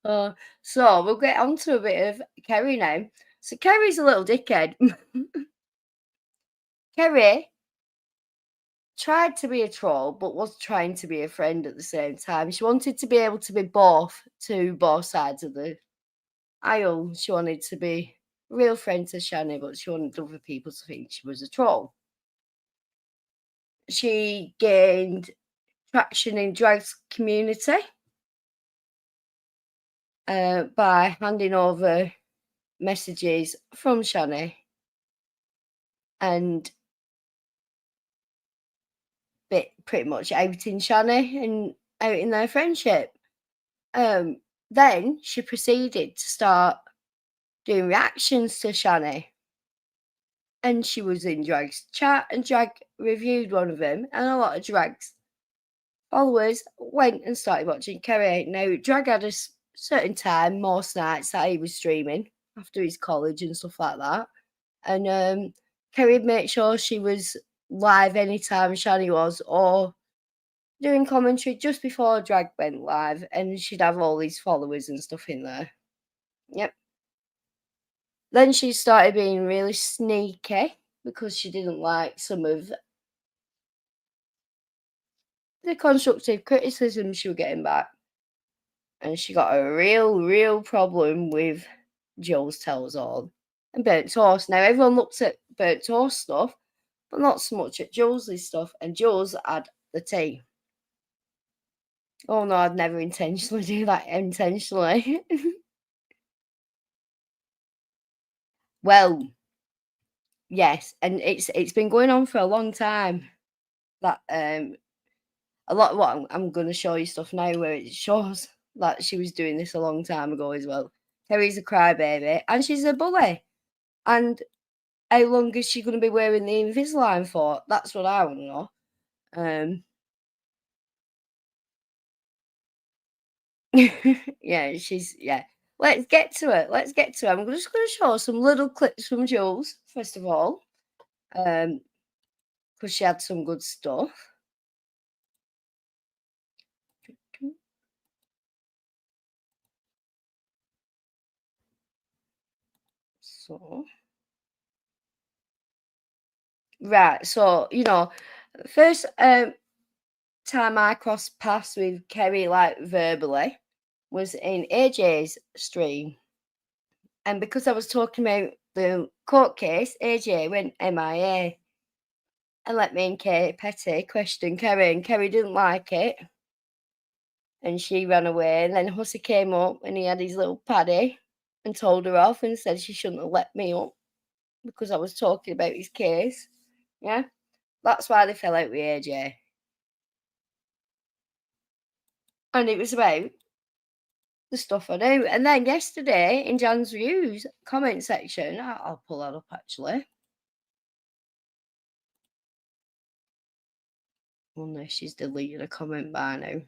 [SPEAKER 4] Oh, so we'll get on to a bit of Carrie now. So Carrie's a little dickhead. Carrie tried to be a troll, but was trying to be a friend at the same time. She wanted to be able to be both sides of the aisle. She wanted to be a real friend to Shani, but she wanted other people to think she was a troll. She gained traction in drag's community by handing over messages from Shani and pretty much outing Shani and outing their friendship. Then she proceeded to start doing reactions to Shani. And she was in Drag's chat, and Drag reviewed one of them, and a lot of Drag's followers went and started watching Carrie. Now, Drag had a certain time, most nights, that he was streaming after his college and stuff like that. And Carrie made sure she was live anytime Shani was, or doing commentary just before Drag went live, and she'd have all these followers and stuff in there. Yep. Then she started being really sneaky because she didn't like some of the constructive criticism she was getting back. And she got a real problem with Jules Tells All and Burnt Toast. Now, everyone looks at Burnt Toast stuff, but not so much at Jules' stuff. And Jules had the tea. Oh, no, I'd never intentionally do that intentionally. Well, yes, and it's been going on for a long time. That a lot of what I'm going to show you stuff now where it shows that she was doing this a long time ago as well. Carrie's a crybaby and she's a bully. And how long is she going to be wearing the Invisalign for? That's what I want to know. Yeah. Let's get to it. I'm just going to show some little clips from Jules, first of all. Because she had some good stuff. So, right. So, first time I crossed paths with Carrie, like verbally, was in AJ's stream. And because I was talking about the court case, AJ went MIA and let me and Kate Petty question Carrie, and Carrie didn't like it. And she ran away. And then Hussey came up and he had his little paddy and told her off and said she shouldn't have let me up because I was talking about his case. Yeah, that's why they fell out with AJ. And it was about the stuff I do. And then yesterday in Jan's Views comment section, I'll pull that up actually. Unless she's deleted a comment by now.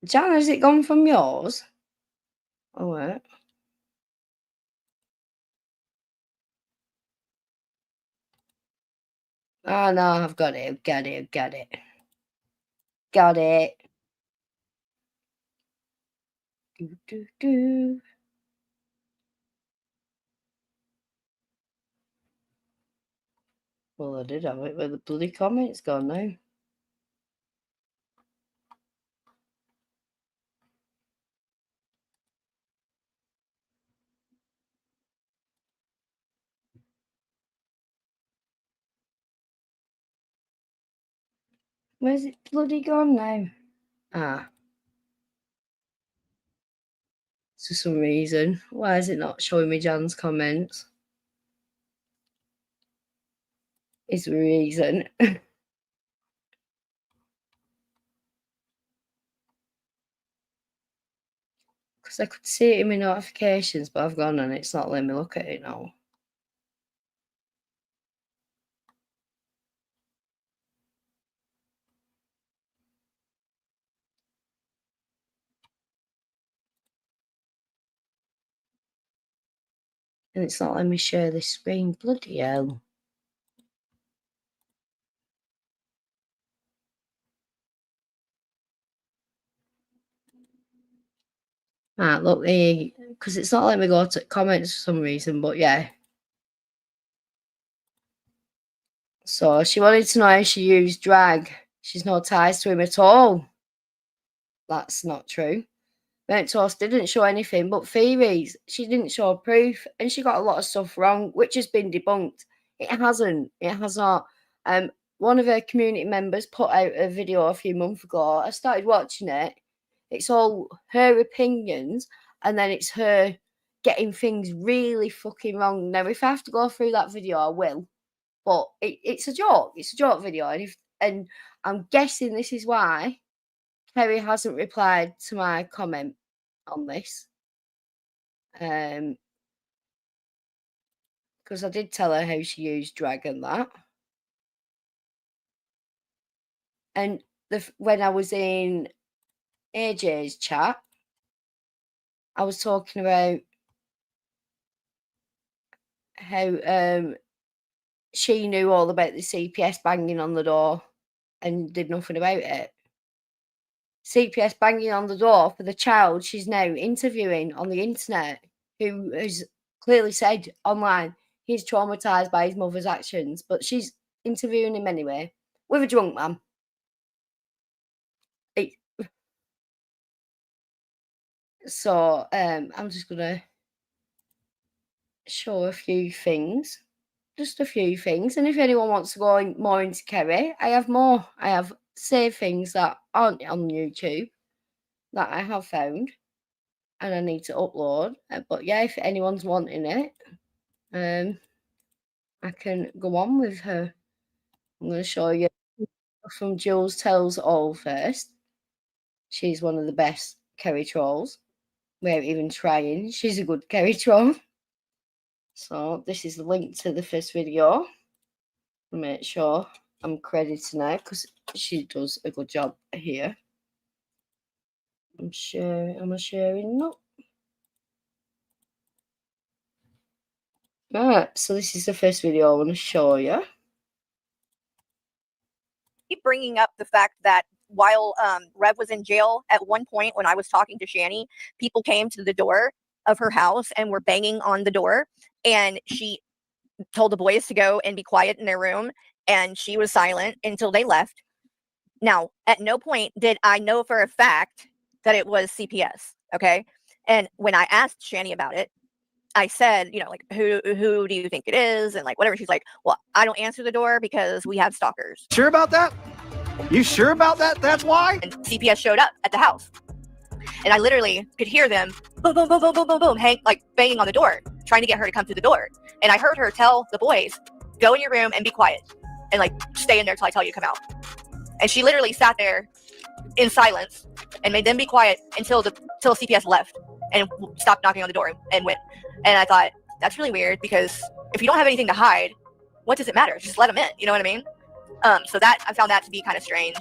[SPEAKER 4] Jan, has it gone from yours? Oh, wait. Oh, no, I've got it. Got it. Do. Well, I did have it, but the bloody comment's gone now. Where's it bloody gone now? Ah. For some reason. Why is it not showing me Jan's comments? Is the reason. Because I could see it in my notifications, but I've gone and it's not letting me look at it now. And it's not letting me share this screen. Bloody hell. Ah, look, because it's not letting me go to comments for some reason, but yeah. So she wanted to know how she used drag. She's no ties to him at all. That's not true. Burnt Toast didn't show anything but theories. She didn't show proof, and she got a lot of stuff wrong, which has been debunked. It hasn't. It has not. One of her community members put out a video a few months ago. I started watching it. It's all her opinions, and then it's her getting things really fucking wrong. Now, if I have to go through that video, I will. But it's a joke. It's a joke video, and I'm guessing this is why Carrie hasn't replied to my comment on this. Because I did tell her how she used drag and that. And when I was in AJ's chat, I was talking about how she knew all about the CPS banging on the door and did nothing about it. CPS banging on the door for the child she's now interviewing on the internet, who has clearly said online he's traumatized by his mother's actions, but she's interviewing him anyway with a drunk man. So I'm just gonna show a few things, just a few things, and if anyone wants to go more into Carrie, I have more. I have saved things that aren't on YouTube that I have found, and I need to upload. But yeah, if anyone's wanting it, I can go on with her. I'm going to show you from Jules Tells All first. She's one of the best Carrie trolls. Without even trying, she's a good Carrie troll. So this is the link to the first video. I'll make sure I'm crediting her because she does a good job here. Am I sharing? No. Alright, so this is the first video I want to show you.
[SPEAKER 8] Keep bringing up the fact that while Rev was in jail, at one point when I was talking to Shani, people came to the door of her house and were banging on the door, and she told the boys to go and be quiet in their room, and she was silent until they left. Now, at no point did I know for a fact that it was CPS. Okay. And when I asked Shani about it, I said, you know, like, who do you think it is? And like, whatever. She's like, well, I don't answer the door because we have stalkers.
[SPEAKER 9] Sure about that? You sure about that? That's why?
[SPEAKER 8] And CPS showed up at the house. And I literally could hear them boom, boom, boom, boom, boom, boom, boom, like banging on the door, trying to get her to come through the door. And I heard her tell the boys, go in your room and be quiet and like stay in there till I tell you to come out. And she literally sat there in silence and made them be quiet until CPS left and stopped knocking on the door and went. And I thought, that's really weird, because if you don't have anything to hide, what does it matter? Just let them in. You know what I mean? So that I found that to be kind of strange.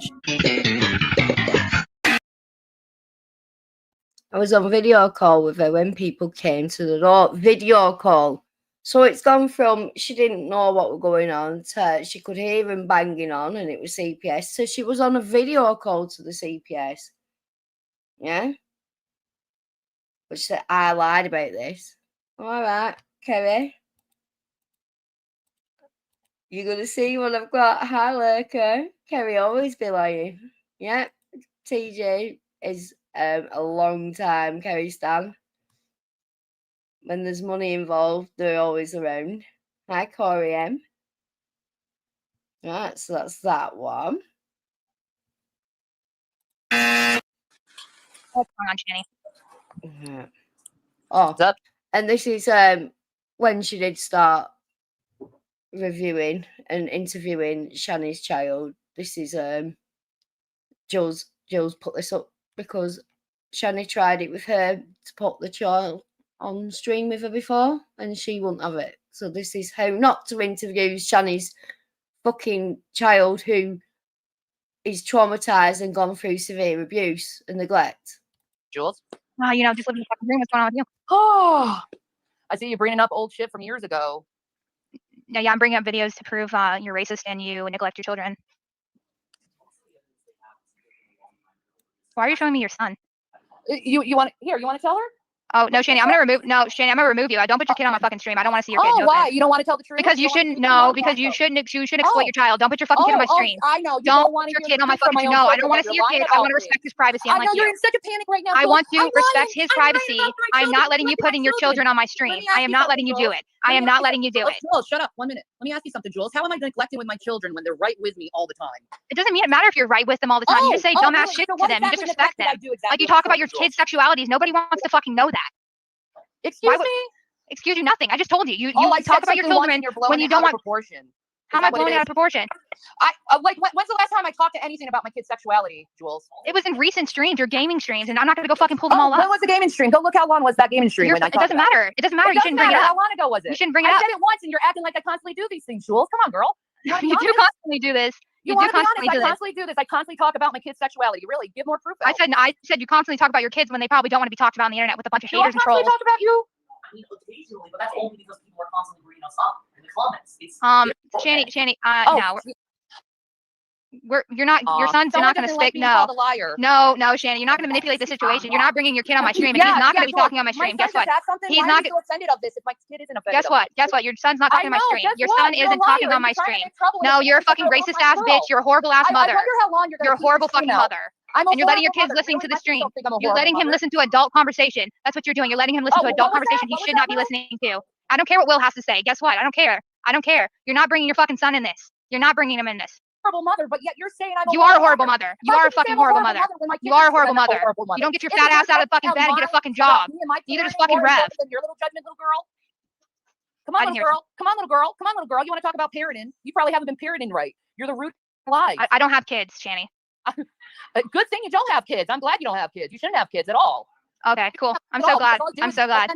[SPEAKER 4] I was on video call with her when people came to the door. Video call. So it's gone from she didn't know what was going on to she could hear him banging on and it was CPS. So she was on a video call to the CPS. Yeah? But she said, I lied about this. All right, Carrie. You're going to see what I've got. Hi, Lurker. Carrie always be lying. Yeah. TJ is a long time Carrie stan. When there's money involved, they're always around. Hi, Corey M. Right, so that's that one.
[SPEAKER 10] What's going on, Jenny?
[SPEAKER 4] Yeah. Oh,
[SPEAKER 10] What's up?
[SPEAKER 4] and this is when she did start reviewing and interviewing Shani's child. This is Jules put this up because Shani tried it with her to put the child on stream with her before and she wouldn't have it. So this is how not to interview Shani's fucking child who is traumatized and gone through severe abuse and neglect.
[SPEAKER 10] Jules?
[SPEAKER 2] You know, just living in the fucking room. What's going on with you?
[SPEAKER 10] Oh, I see you bringing up old shit from years ago.
[SPEAKER 2] Yeah, I'm bringing up videos to prove you're racist and you neglect your children. Why are you showing me your son?
[SPEAKER 10] You want to tell her?
[SPEAKER 2] Oh no, Shani, I'm gonna remove you. Don't put your kid on my fucking stream. I don't want to see your kid.
[SPEAKER 10] Oh,
[SPEAKER 2] No
[SPEAKER 10] why?
[SPEAKER 2] offense.
[SPEAKER 10] You don't want to tell the truth?
[SPEAKER 2] Because you shouldn't. No, because you shouldn't exploit your child. Don't put your fucking kid on my stream.
[SPEAKER 10] I know. You
[SPEAKER 2] Don't
[SPEAKER 10] want
[SPEAKER 2] put
[SPEAKER 10] to
[SPEAKER 2] your kid on my fucking stream. No, I don't want to see your kid. I want to respect his privacy.
[SPEAKER 10] I know you're in such a panic right now.
[SPEAKER 2] I want to respect his privacy. I'm not letting you put in your children on my stream. I am not letting you do it. I am not letting you do it.
[SPEAKER 10] Jules, shut up. 1 minute. Let me ask you something, Jules. How am I neglecting with my children when they're right with me all the time?
[SPEAKER 2] It doesn't matter if you're right with them all the time. You just say dumbass shit to them. You disrespect them. Like you talk about your kids' sexualities. Nobody wants to fucking know that.
[SPEAKER 10] Excuse me?
[SPEAKER 2] Excuse you, nothing. I just told you. You
[SPEAKER 10] I
[SPEAKER 2] talk about your children when you don't want.
[SPEAKER 10] Proportion.
[SPEAKER 2] How am I blowing it out of proportion?
[SPEAKER 10] When's the last time I talked to anything about my kid's sexuality, Jules?
[SPEAKER 2] It was in recent streams, your gaming streams, and I'm not going to go fucking pull them all up.
[SPEAKER 10] When was the gaming stream? Go look how long was that gaming stream.
[SPEAKER 2] It doesn't matter. It doesn't matter. You shouldn't bring it up.
[SPEAKER 10] How long ago was it?
[SPEAKER 2] You shouldn't bring it up.
[SPEAKER 10] I said it once, and you're acting like I constantly do these things, Jules. Come on, girl.
[SPEAKER 2] You do constantly do this.
[SPEAKER 10] You want to be honest? I constantly do this. I constantly talk about my kid's sexuality. Really, give more proof.
[SPEAKER 2] I said you constantly talk about your kids when they probably don't want to be talked about on the internet with a bunch of haters and trolls.
[SPEAKER 10] Talk about you.
[SPEAKER 11] I mean, occasionally, but that's only because people are constantly bringing us up in the comments.
[SPEAKER 2] Shani, no. You're not. Your son's not going to stick. No, Shani, you're not going to manipulate the situation. You're not bringing your kid on my stream, and he's not going to be talking on my stream. Guess what? He's not
[SPEAKER 10] so offended of this if my kid isn't offended.
[SPEAKER 2] Guess what? Your son's not talking on my stream. Your son isn't talking on my stream. No, you're a fucking racist ass bitch. You're a horrible ass mother. You're a horrible fucking mother. And you're letting your kids listen to the stream. You're letting him listen to adult conversation. That's what you're doing. You're letting him listen to adult conversation he should not be listening to. I don't care what Will has to say. Guess what? I don't care. You're not bringing your fucking son in this. You're not bringing him in this.
[SPEAKER 10] Horrible mother, but yet you're saying
[SPEAKER 2] you are a horrible mother. You are a fucking horrible mother. You are a horrible mother. You don't get your fat ass out of the fucking bed and get a fucking job. Neither does fucking Rev.
[SPEAKER 10] Your little judgment little girl. Come on, little girl. Come on, little girl. Come on, little girl. You want to talk about parenting? You probably haven't been parenting right. You're the root of lies.
[SPEAKER 2] I don't have kids, Shani.
[SPEAKER 10] Good thing you don't have kids. I'm glad you don't have kids. You shouldn't have kids at all.
[SPEAKER 2] Okay, cool. I'm so glad. I'm so glad,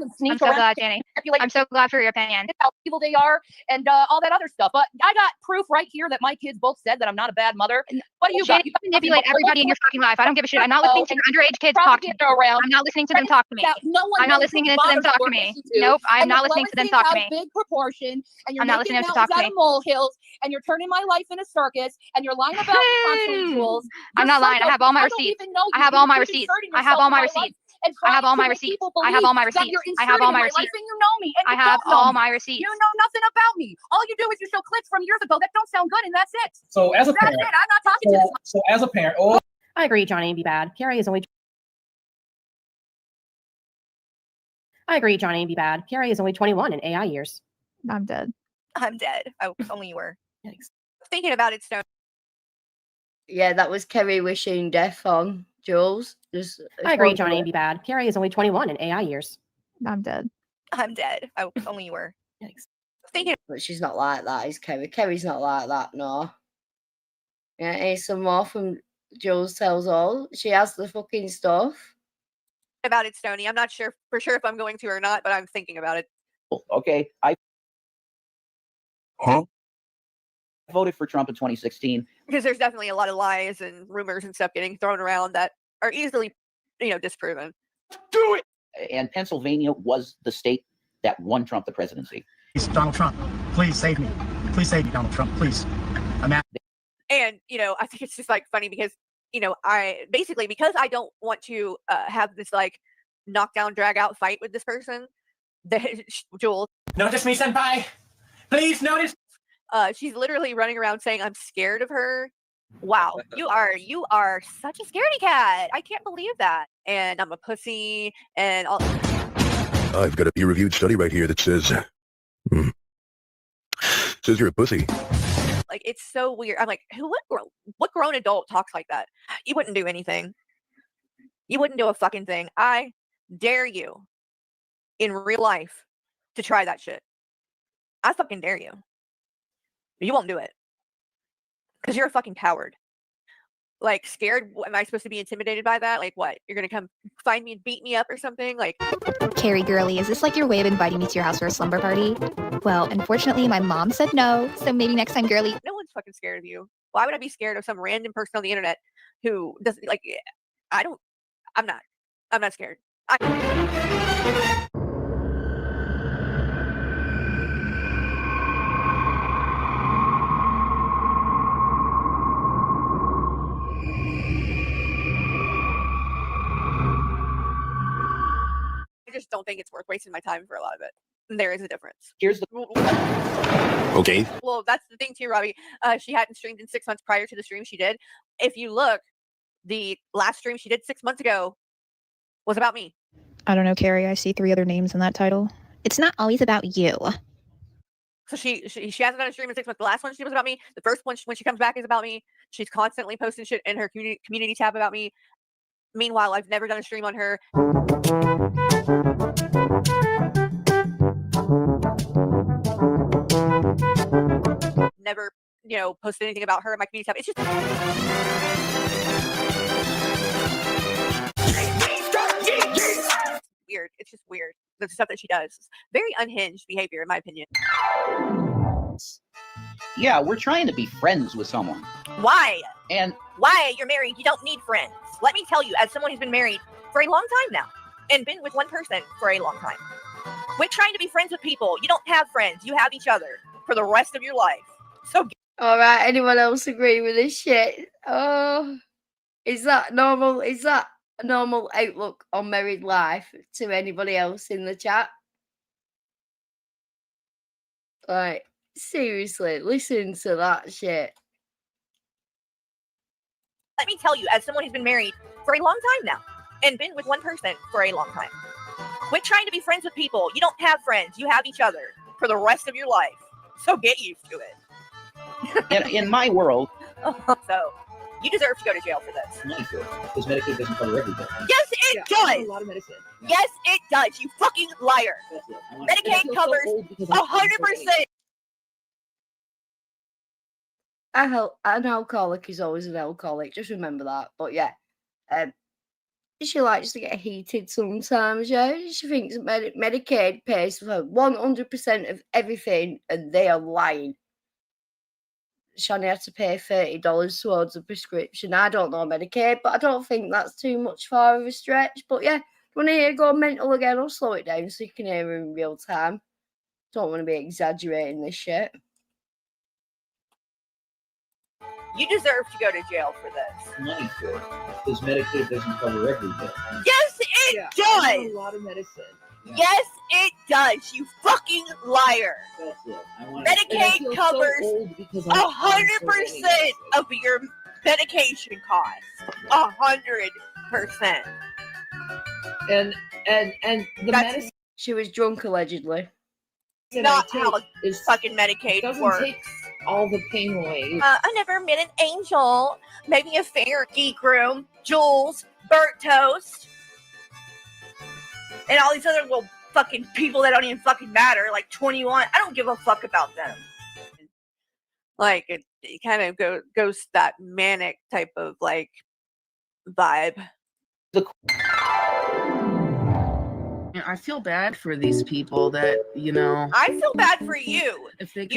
[SPEAKER 2] Jenny. I'm so glad for your opinion.
[SPEAKER 10] How evil they are and all that other stuff. But I got proof right here that my kids both said that I'm not a bad mother. What do you got?
[SPEAKER 2] You manipulate everybody in your fucking life. I don't give a shit. I'm not listening to your underage kids talk to me. I'm not listening to them talk to me. I'm not listening to them talk to me. Nope, I'm not listening to them talk to me.
[SPEAKER 10] Big proportion, and you're
[SPEAKER 2] not listening to them talk to me.
[SPEAKER 10] Molehills, and you're turning my life into a circus, and you're lying about constantly, Jules.
[SPEAKER 2] I'm not lying. I have all my receipts. I have all my receipts. I have all my receipts.
[SPEAKER 10] and
[SPEAKER 2] I have
[SPEAKER 10] trying
[SPEAKER 2] all
[SPEAKER 10] to
[SPEAKER 2] my
[SPEAKER 10] make
[SPEAKER 2] receipts.
[SPEAKER 10] people
[SPEAKER 2] I have all my
[SPEAKER 10] believe that
[SPEAKER 2] receipts.
[SPEAKER 10] you're
[SPEAKER 2] I have
[SPEAKER 10] inserted
[SPEAKER 2] all
[SPEAKER 10] in
[SPEAKER 2] my
[SPEAKER 10] my life
[SPEAKER 2] receipts.
[SPEAKER 10] and you know me and
[SPEAKER 2] I
[SPEAKER 10] you
[SPEAKER 2] have
[SPEAKER 10] don't know
[SPEAKER 2] all
[SPEAKER 10] me.
[SPEAKER 2] my receipts.
[SPEAKER 10] You know nothing about me. All you do is you show clips from years ago that don't sound good, and that's it.
[SPEAKER 12] So as a
[SPEAKER 10] That's
[SPEAKER 12] parent,
[SPEAKER 10] it. I'm not talking to this.
[SPEAKER 12] so as a parent, oh,
[SPEAKER 13] I agree, Johnny be bad. Carrie is only. I agree, Johnny be bad. Carrie is only 21 in AI years.
[SPEAKER 2] I'm dead.
[SPEAKER 8] I'm dead. Oh, if only you were.
[SPEAKER 13] Yikes.
[SPEAKER 8] Thinking about it, Stone.
[SPEAKER 4] Yeah, that was Kerry wishing death on Jules.
[SPEAKER 13] I agree, Johnny be bad. Carrie is only 21 in AI years.
[SPEAKER 2] I'm dead.
[SPEAKER 8] I'm dead. Oh, if only you were.
[SPEAKER 13] Yikes.
[SPEAKER 8] Thinking.
[SPEAKER 4] But she's not like that, is Kerry? Kerry's not like that, no. Yeah, here's some more from Jules Tells All. She has the fucking stuff.
[SPEAKER 8] About it, Stoney. I'm not sure for sure if I'm going to or not, but I'm thinking about it.
[SPEAKER 14] Okay, I voted for Trump in 2016
[SPEAKER 8] because there's definitely a lot of lies and rumors and stuff getting thrown around that are easily, disproven.
[SPEAKER 14] Do it. And Pennsylvania was the state that won Trump the presidency.
[SPEAKER 9] Donald Trump, please save me. Please save me, Donald Trump, please. I'm at.
[SPEAKER 8] And I think it's just like funny because I basically, because I don't want to have this like knockdown drag out fight with this person. Jules.
[SPEAKER 12] notice me, senpai. Please notice.
[SPEAKER 8] She's literally running around saying I'm scared of her. Wow, you are such a scaredy cat. I can't believe that. And I'm a pussy and all.
[SPEAKER 15] I've got a peer-reviewed study right here that says you're a pussy.
[SPEAKER 8] Like, it's so weird. I'm like, what grown adult talks like that? You wouldn't do anything. You wouldn't do a fucking thing. I dare you in real life to try that shit. I fucking dare you. You won't do it. Because you're a fucking coward. Like, scared? Am I supposed to be intimidated by that? Like, what? You're going to come find me and beat me up or something? Like,
[SPEAKER 16] Carrie girly, is this like your way of inviting me to your house for a slumber party? Well, unfortunately, my mom said no, so maybe next time, girly.
[SPEAKER 8] No one's fucking scared of you. Why would I be scared of some random person on the internet who doesn't, like, I'm not scared. I just don't think it's worth wasting my time for a lot of it. There is a difference.
[SPEAKER 14] Here's the
[SPEAKER 15] Okay.
[SPEAKER 8] Well, that's the thing too, Robbie. She hadn't streamed in 6 months prior to the stream she did. If you look, the last stream she did 6 months ago was about me.
[SPEAKER 16] I don't know, Carrie. I see 3 other names in that title. It's not always about you.
[SPEAKER 8] So she hasn't done a stream in 6 months. The last one she was about me. The first one when she comes back is about me. She's constantly posting shit in her community tab about me. Meanwhile, I've never done a stream on her. Never, posted anything about her in my community tab. It's just weird. It's just weird. The stuff that she does. It's very unhinged behavior, in my opinion.
[SPEAKER 14] Yeah, we're trying to be friends with someone.
[SPEAKER 8] Why?
[SPEAKER 14] And
[SPEAKER 8] why? You're married. You don't need friends. Let me tell you, as someone who's been married for a long time now and been with one person for a long time, quit trying to be friends with people. You don't have friends. You have each other for the rest of your life. So,
[SPEAKER 4] all right. Anyone else agree with this shit? Oh, is that normal? Is that a normal outlook on married life to anybody else in the chat? Like, seriously, listen to that shit.
[SPEAKER 8] let me tell you, as someone who's been married for a long time now and been with one person for a long time, quit trying to be friends with people. You don't have friends. You have each other for the rest of your life. So get used to it.
[SPEAKER 14] in my world.
[SPEAKER 8] So you deserve to go to jail for this.
[SPEAKER 14] Because Medicaid doesn't cover everything.
[SPEAKER 8] Yes, it does.
[SPEAKER 14] A lot of medicine.
[SPEAKER 8] Yes, it does. You fucking liar. Medicaid covers 100%.
[SPEAKER 4] An alcoholic is always an alcoholic. Just remember that. But yeah, she likes to get heated sometimes. Yeah, she thinks Medicaid pays for 100% of everything, and they are lying. Shani had to pay $30 towards a prescription. I don't know Medicaid, but I don't think that's too much far of a stretch. But yeah, when I hear go mental again, I'll slow it down so you can hear in real time. Don't want to be exaggerating this shit.
[SPEAKER 8] You deserve to go to jail for this.
[SPEAKER 14] Money for it. Because Medicaid doesn't cover everything.
[SPEAKER 8] Yes, it does.
[SPEAKER 10] A lot of medicine.
[SPEAKER 8] Yes, it does. You fucking liar. Medicaid covers 100% of your medication costs. 100%.
[SPEAKER 10] And the medicine.
[SPEAKER 4] She was drunk allegedly.
[SPEAKER 8] Not how fucking Medicaid
[SPEAKER 10] doesn't
[SPEAKER 8] works.
[SPEAKER 10] take all the pain away.
[SPEAKER 8] I never met an angel. Maybe a fair geek room, Jules, burnt toast, and all these other little fucking people that don't even fucking matter, like 21. I don't give a fuck about them. Like it kind of goes that manic type of like vibe.
[SPEAKER 10] I feel bad for these people that, you know.
[SPEAKER 8] I feel bad for you.
[SPEAKER 10] If they could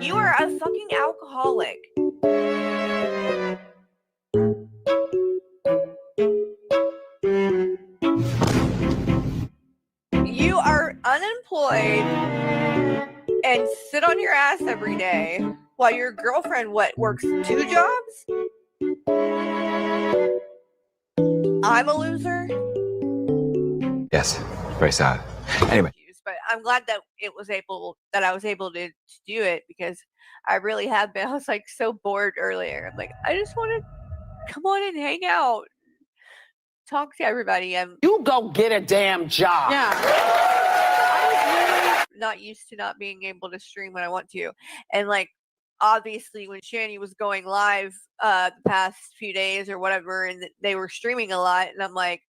[SPEAKER 8] You are a fucking alcoholic. You are unemployed and sit on your ass every day while your girlfriend works 2 jobs? I'm a loser.
[SPEAKER 17] Yes, very sad. Anyway.
[SPEAKER 8] But I'm glad that I was able to do it, because I really have been. I was like so bored earlier. I'm like, I just want to come on and hang out, talk to everybody.
[SPEAKER 12] You go get a damn job.
[SPEAKER 8] Yeah. I was really not used to not being able to stream when I want to. And like, obviously when Shani was going live the past few days or whatever, and they were streaming a lot, and I'm like,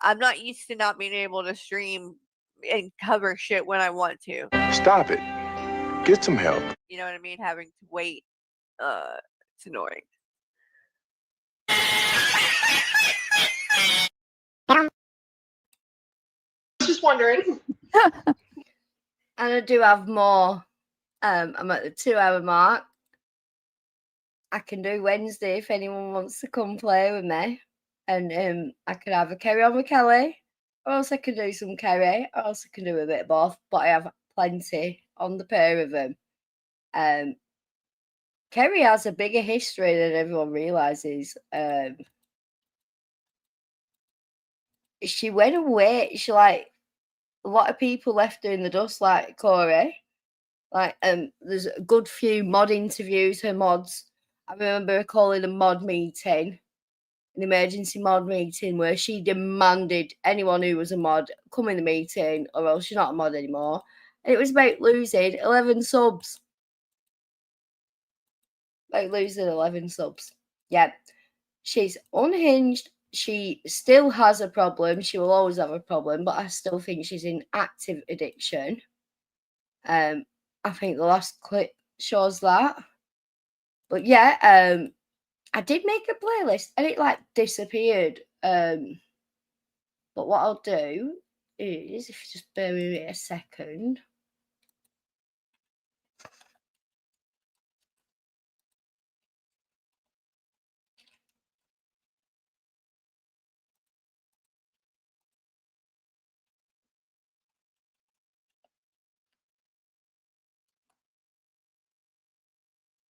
[SPEAKER 8] I'm not used to not being able to stream and cover shit when I want to.
[SPEAKER 15] Stop it. Get some help.
[SPEAKER 8] You know what I mean? Having to wait. It's annoying.
[SPEAKER 5] Just wondering.
[SPEAKER 4] And I do have more. I'm at the 2-hour mark. I can do Wednesday if anyone wants to come play with me. And I could either carry on with Callie, or else I can do some Carrie, or else I can do a bit of both. But I have plenty on the pair of them. Carrie has a bigger history than everyone realizes. She went away. She a lot of people left her in the dust, like Corey. There's a good few mod interviews. Her mods. I remember her calling a mod meeting. An emergency mod meeting where she demanded anyone who was a mod come in the meeting, or else you're not a mod anymore. And it was about losing 11 subs. About losing 11 subs. Yeah. She's unhinged. She still has a problem. She will always have a problem, but I still think she's in active addiction. I think the last clip shows that. But yeah, I did make a playlist and it disappeared. But what I'll do is, if you just bear with me a second.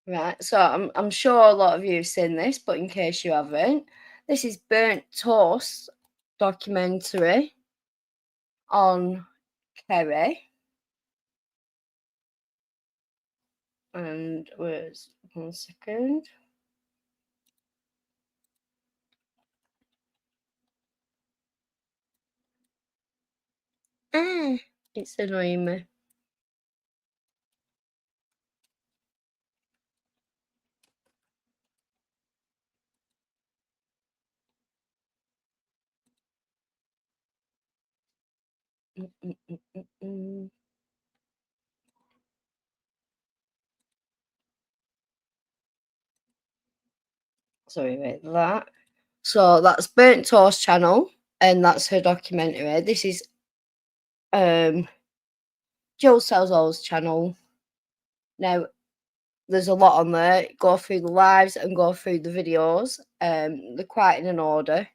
[SPEAKER 4] Right, so I'm sure a lot of you have seen this, but in case you haven't, this is Burnt Toast documentary on Carrie. And where's 1 second? It's annoying me. Sorry about that. So that's Burnt Toast channel, and that's her documentary. This is Jill Sells All's channel. Now, there's a lot on there. Go through the lives and go through the videos. They're quite in an order.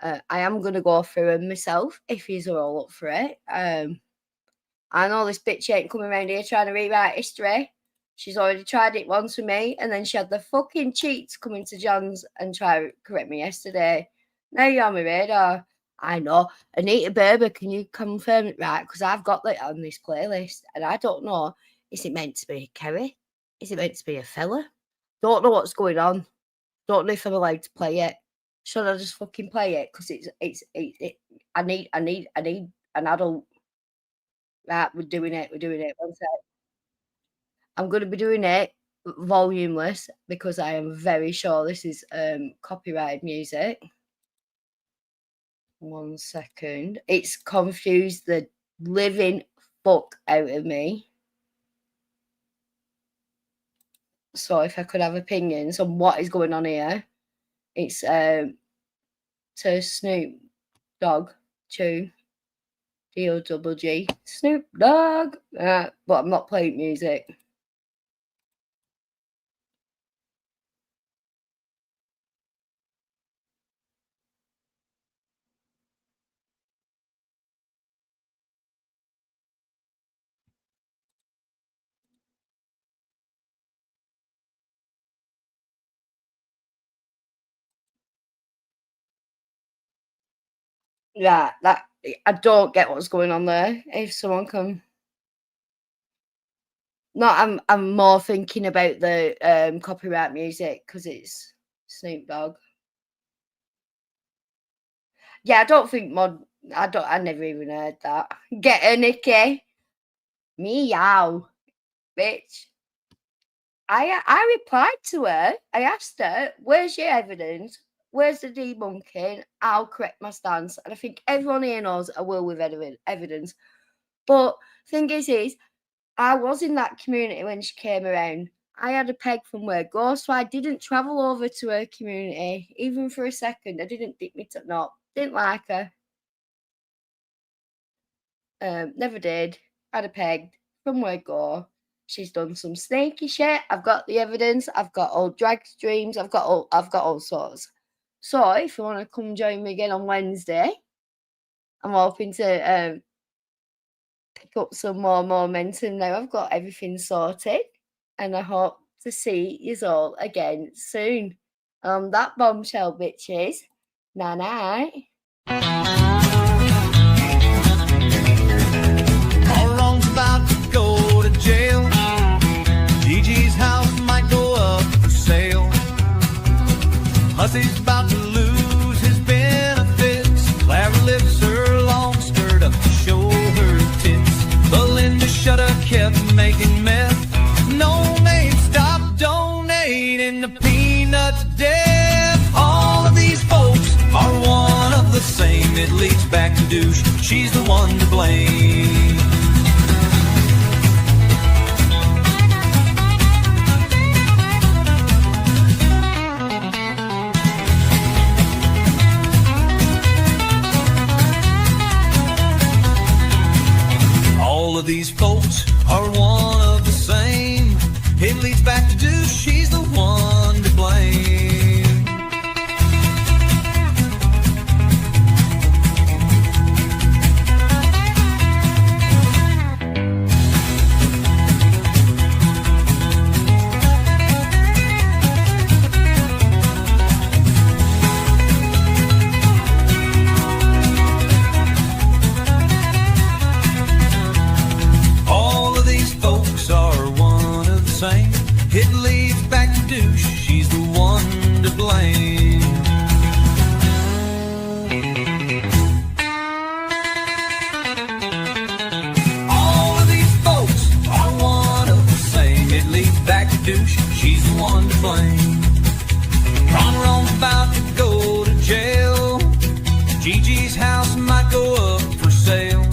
[SPEAKER 4] I am going to go through them myself if you're all up for it. I know this bitch ain't coming around here trying to rewrite history. She's already tried it once with me, and then she had the fucking cheats come into John's and try to correct me yesterday. Now you're on my radar. I know. Anita Berber, can you confirm it, right? Because I've got that on this playlist, and I don't know. Is it meant to be Carrie? Is it meant to be a fella? Don't know what's going on. Don't know if I'm allowed to play it. Should I just fucking play it? Because I need an adult. Right, we're doing it. One sec. I'm going to be doing it volumeless because I am very sure this is copyrighted music. 1 second. It's confused the living fuck out of me. So if I could have opinions on what is going on here, it's to Snoop Dogg tune. D-O-double-G. Snoop Dogg. But I'm not playing music. Yeah, that I don't get what's going on there. If someone can, no, I'm more thinking about the copyright music because it's Snoop Dogg. Yeah, I don't think I never even heard that. Get her, Nikki. Meow, bitch. I replied to her. I asked her, "Where's your evidence? Where's the debunking? I'll correct my stance." And I think everyone here knows I will with evidence. But thing is, I was in that community when she came around. I had a peg from where go, so I didn't travel over to her community, even for a second. I didn't dip me no, didn't like her. Never did. Had a peg from where go. She's done some snaky shit. I've got the evidence. I've got old drag streams. I've got all sorts. So if you want to come join me again on Wednesday, I'm hoping to pick up some more momentum now. I've got everything sorted, and I hope to see you all again soon. That bombshell, bitches. Night.
[SPEAKER 1] All wrong's about to go to jail. Gigi's house might go up for sale. Hussy's about to lose his benefits. Clara lifts her long skirt up to show her tits. Belinda Shutter kept making meth. No name stopped donating to Peanuts death. All of these folks are one of the same. It leads back to douche. She's the one to blame. All of these folks are one of the same. It leads back to douche. She's the one to blame. It leads back to douche. She's the one to blame. All of these folks are one of the same. It leads back to douche. She's the one to blame. Ron's about to go to jail. Gigi's house might go up for sale.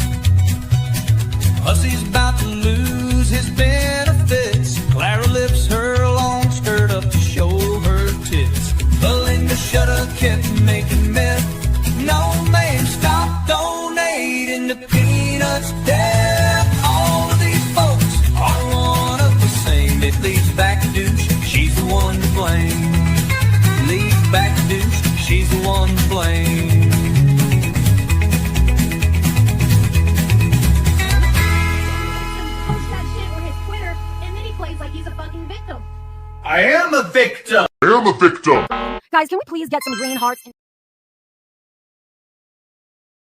[SPEAKER 1] Hussy's about to lose his benefits. Clara lifts her long skirt up to show her tits. Belinda Shutter kept making meth. No man stopped donating to Peanuts death. All of these folks are one of the same. It leads back to douche. She's the one to blame. Leads back to douche. She's the one to blame.
[SPEAKER 3] I am a victim.
[SPEAKER 7] I am a victim.
[SPEAKER 3] Guys, can we please get some green hearts?